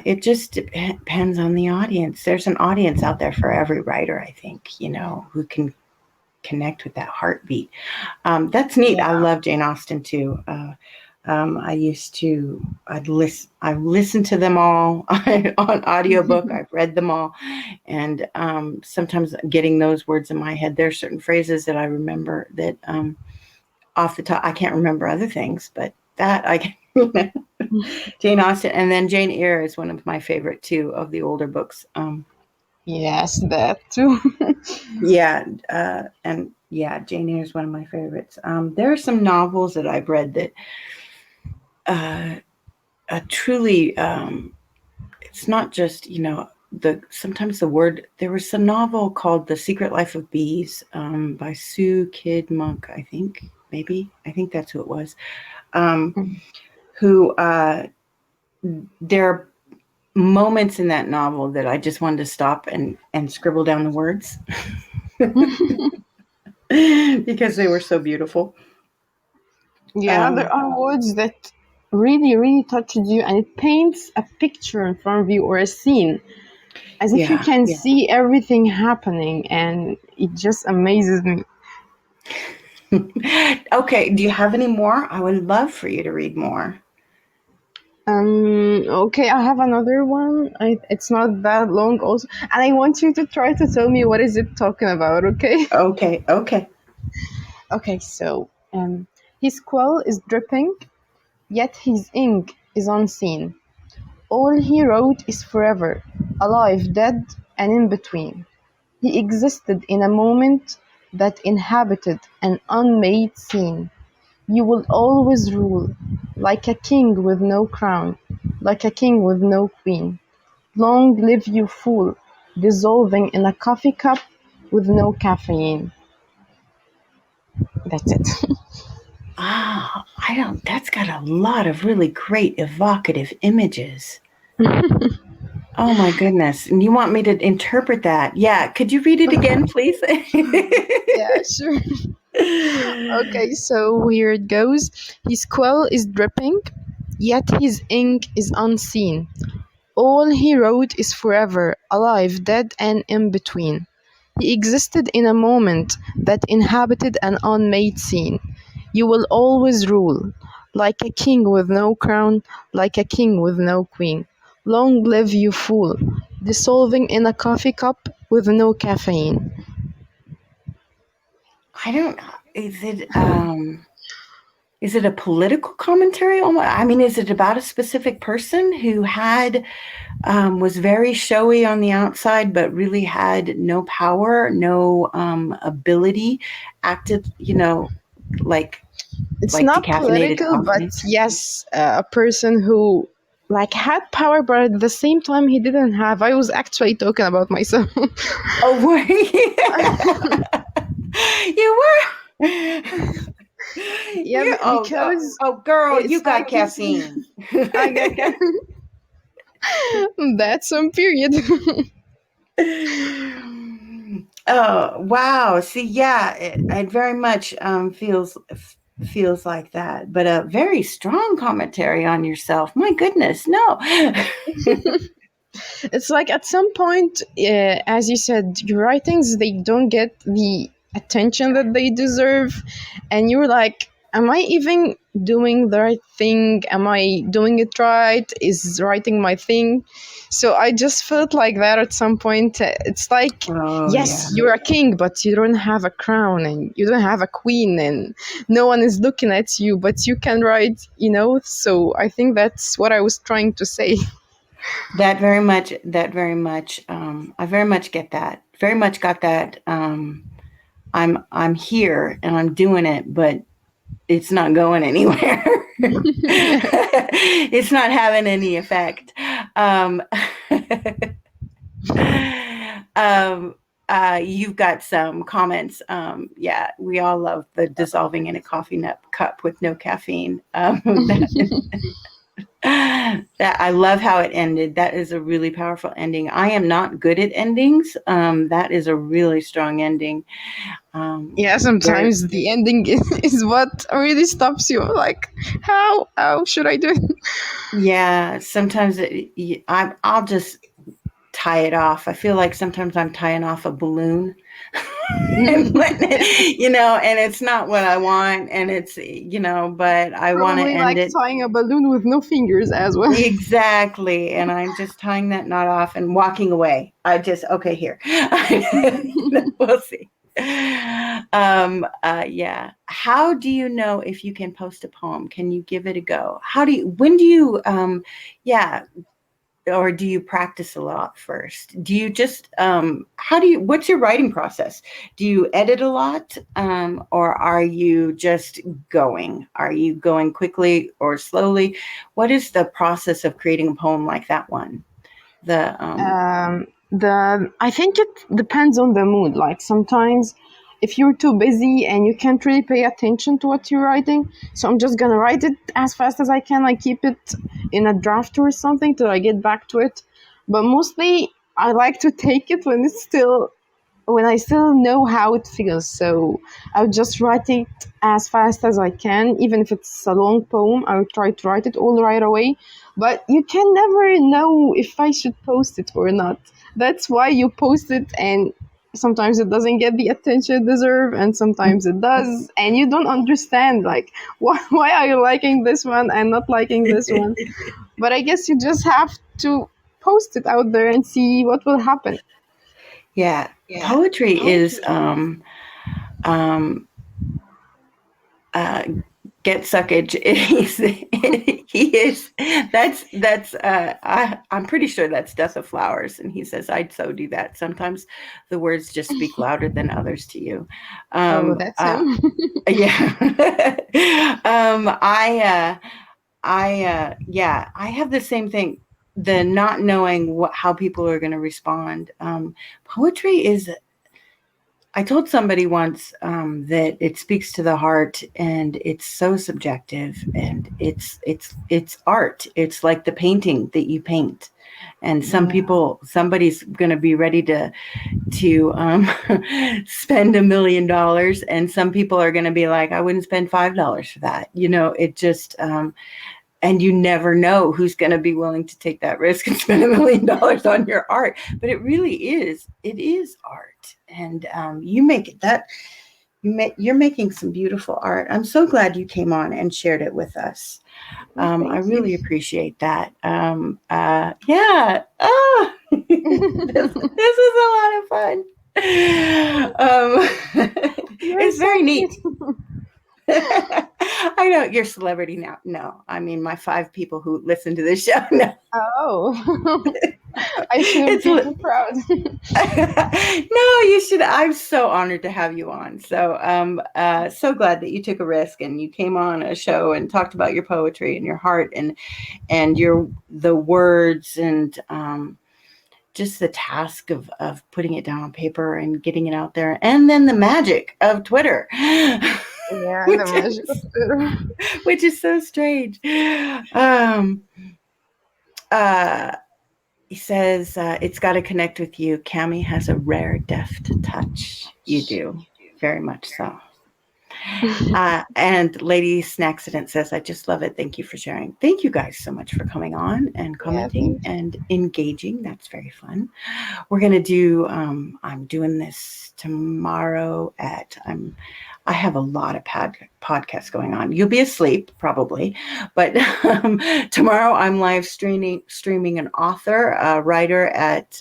it just depends on the audience. There's an audience out there for every writer, I think, who can connect with that heartbeat. That's neat. I Yeah. love Jane Austen too. I've listened to them all on audiobook. I've read them all. And sometimes getting those words in my head, there are certain phrases that I remember that off the top, I can't remember other things, but that I can remember. Jane Austen. And then Jane Eyre is one of my favorite too of the older books. Yes, that too. Yeah, and yeah, Jane Eyre is one of my favorites. There are some novels that I've read that uh, truly, it's not just sometimes the word. There was a novel called The Secret Life of Bees by Sue Kidd Monk. I think that's who it was. Um, who there are moments in that novel that I just wanted to stop and scribble down the words because they were so beautiful. Yeah, there Um, are words that really, really touches you, and it paints a picture in front of you or a scene as if you yeah. can see everything happening, and it just amazes me. Okay, do you have any more? I would love for you to read more. Okay, I have another one. It's not that long also, and I want you to try to tell me what is it talking about, okay? Okay, okay. Okay, so, his quill is dripping, yet his ink is unseen. All he wrote is forever, alive, dead, and in between. He existed in a moment that inhabited an unmade scene. You will always rule, like a king with no crown, like a king with no queen. Long live you fool, dissolving in a coffee cup with no caffeine. That's it. Ah, I don't. That's got a lot of really great evocative images. Oh my goodness! And you want me to interpret that? Yeah. Could you read it again, please? Yeah, sure. Okay, so here it goes. His quill is dripping, yet his ink is unseen. All he wrote is forever, alive, dead, and in between. He existed in a moment that inhabited an unmade scene. You will always rule, like a king with no crown, like a king with no queen. Long live you fool, dissolving in a coffee cup with no caffeine. I don't. Is it? Is it a political commentary? I mean, is it about a specific person who was very showy on the outside, but really had no power, no ability, acted, like It's like not decaffeinated political, but coffee? yes, a person who like had power, but at the same time he didn't have. I was actually talking about myself. Oh, you were. Yeah, because Oh, girl, you it's got like he's. caffeine. I got that's some period. Oh, wow. See, yeah, it very much feels like that, but a very strong commentary on yourself. My goodness, no. It's like at some point, as you said, your writings they don't get the attention that they deserve, and you're like, am I even doing the right thing? Am I doing it right? Is writing my thing? So I just felt like that at some point. It's like, Oh yeah. yes, you're a king, but you don't have a crown and you don't have a queen and no one is looking at you, but you can write, So I think that's what I was trying to say. That very much, I very much get that. Very much got that. I'm here and I'm doing it, but it's not going anywhere. It's not having any effect. Um, you've got some comments. Yeah, we all love the dissolving in a coffee cup with no caffeine. That I love how it ended. That is a really powerful ending. I am not good at endings. That is a really strong ending. Yeah, sometimes the ending is what really stops you. Like, how should I do it? Yeah, sometimes I'll just tie it off. I feel like sometimes I'm tying off a balloon and letting it, and it's not what I want, and it's, but I want to Probably end like it. tying a balloon with no fingers as well. Exactly. And I'm just tying that knot off and walking away. Okay, here. We'll see. Yeah. How do you know if you can post a poem? Can you give it a go? When do you, yeah, or do you practice a lot first? Do you just, what's your writing process? Do you edit a lot? Or are you just going? Are you going quickly or slowly? What is the process of creating a poem like that one? I think it depends on the mood. Like sometimes if you're too busy and you can't really pay attention to what you're writing, so I'm just gonna write it as fast as I can, like keep it in a draft or something till I get back to it. But mostly I like to take it when I still know how it feels. So I'll just write it as fast as I can. Even if it's a long poem, I'll try to write it all right away. But you can never know if I should post it or not. That's why you post it, and sometimes it doesn't get the attention it deserves, and sometimes it does. And you don't understand, like, why are you liking this one and not liking this one? But I guess you just have to post it out there and see what will happen. Yeah. Poetry is, get suckage. He is. I'm pretty sure that's Death of Flowers, and he says, "I'd so do that." Sometimes the words just speak louder than others to you. Oh, that's him. Yeah. Yeah, I have the same thing. The not knowing how people are going to respond. Poetry is, I told somebody once, that it speaks to the heart, and it's so subjective, and it's art. It's like the painting that you paint, and somebody's going to be ready to spend $1 million, and some people are going to be like, I wouldn't spend $5 for that. It just, and you never know who's going to be willing to take that risk and spend $1 million on your art. But it is art, and you're making some beautiful art. I'm so glad you came on and shared it with us. I really appreciate that. Yeah. Oh, this is a lot of fun. It's very neat. I know you're a celebrity now. No, I mean my 5 people who listen to this show. No. Oh, I should be proud. No, you should. I'm so honored to have you on. So, so glad that you took a risk and you came on a show and talked about your poetry and your heart and the words and just the task of putting it down on paper and getting it out there, and then the magic of Twitter. Yeah, the magic of Twitter. Which is so strange. He says, it's got to connect with you. Cami has a rare, deft touch. You do. Very much so. And Lady Snacksident says, I just love it. Thank you for sharing. Thank you guys so much for coming on and Yeah, commenting and engaging. That's very fun. We're going to do, I'm doing this tomorrow I have a lot of podcasts going on. You'll be asleep probably, but tomorrow I'm live streaming an author, a writer at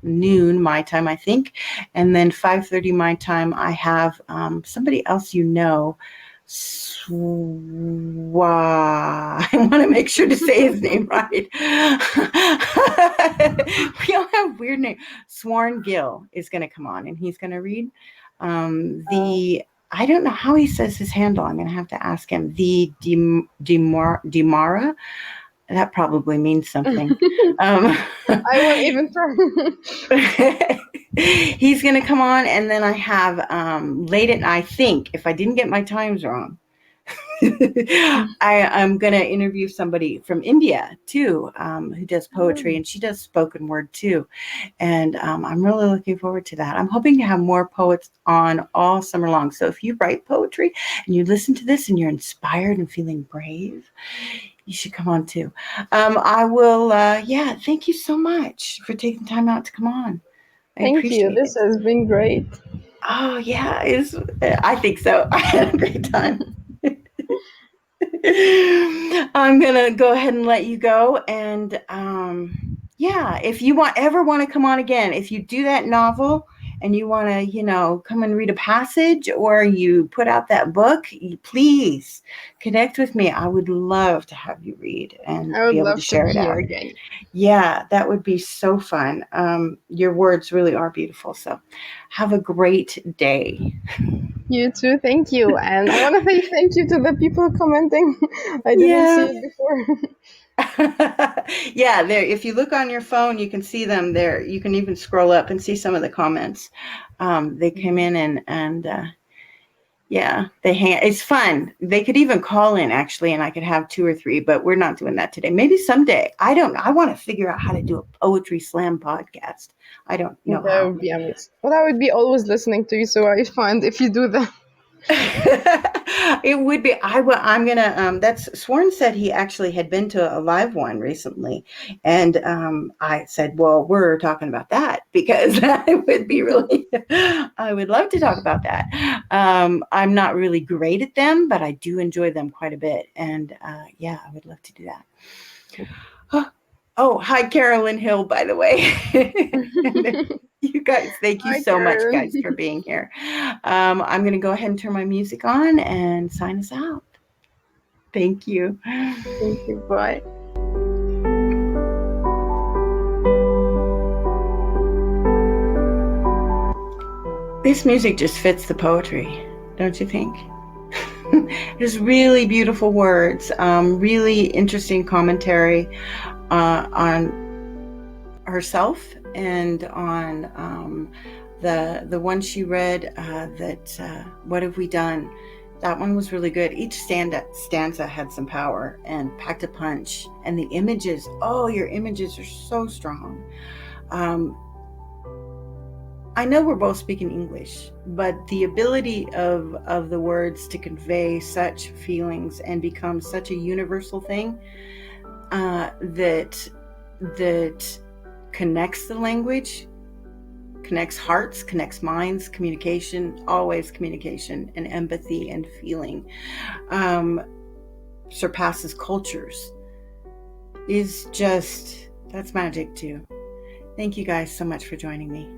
noon my time, I think, and then 5:30 my time. I have somebody else, I want to make sure to say his name right. We all have weird names. Sworn Gill is going to come on, and he's going to read I don't know how he says his handle. I'm going to have to ask him. The Demara. That probably means something. I won't even try. He's going to come on, and then I have late at night, I think, if I didn't get my times wrong, I'm going to interview somebody from India too, who does poetry, and she does spoken word too. And I'm really looking forward to that. I'm hoping to have more poets on all summer long. So if you write poetry and you listen to this and you're inspired and feeling brave, you should come on too. I will, thank you so much for taking time out to come on. Thank you. This has been great. Oh, yeah. I think so. I had a great time. I'm going to go ahead and let you go. And if you ever want to come on again, if you do that novel and you want to, come and read a passage, or you put out that book, please connect with me. I would love to have you read and be able to share it out again. Yeah, that would be so fun. Your words really are beautiful. So have a great day. You too. Thank you. And I want to say thank you to the people commenting. I didn't see it before. Yeah, there. If you look on your phone, you can see them there. You can even scroll up and see some of the comments. They came in and it's fun. They could even call in actually, and I could have 2 or 3, but we're not doing that today. Maybe someday. I want to figure out how to do a poetry slam podcast. I don't know that how. Would be amazing. Well, I would be always listening to you, so I find if you do that. It would be. I'm gonna. That's Sworn said he actually had been to a live one recently, and I said, "Well, we're talking about that because I would be really. I would love to talk about that. I'm not really great at them, but I do enjoy them quite a bit, and I would love to do that." Oh, hi, Carolyn Hill, by the way. You guys, thank you so much, guys, for being here. I'm going to go ahead and turn my music on and sign us out. Thank you. Thank you. Bye. This music just fits the poetry, don't you think? There's really beautiful words, really interesting commentary on herself and on the one she read that What Have We Done? That one was really good. Each stanza had some power and packed a punch. And the images, your images are so strong. I know we're both speaking English, but the ability of the words to convey such feelings and become such a universal thing that connects the language, connects hearts, connects minds, communication, always communication and empathy and feeling, surpasses cultures, is just, that's magic too. Thank you guys so much for joining me.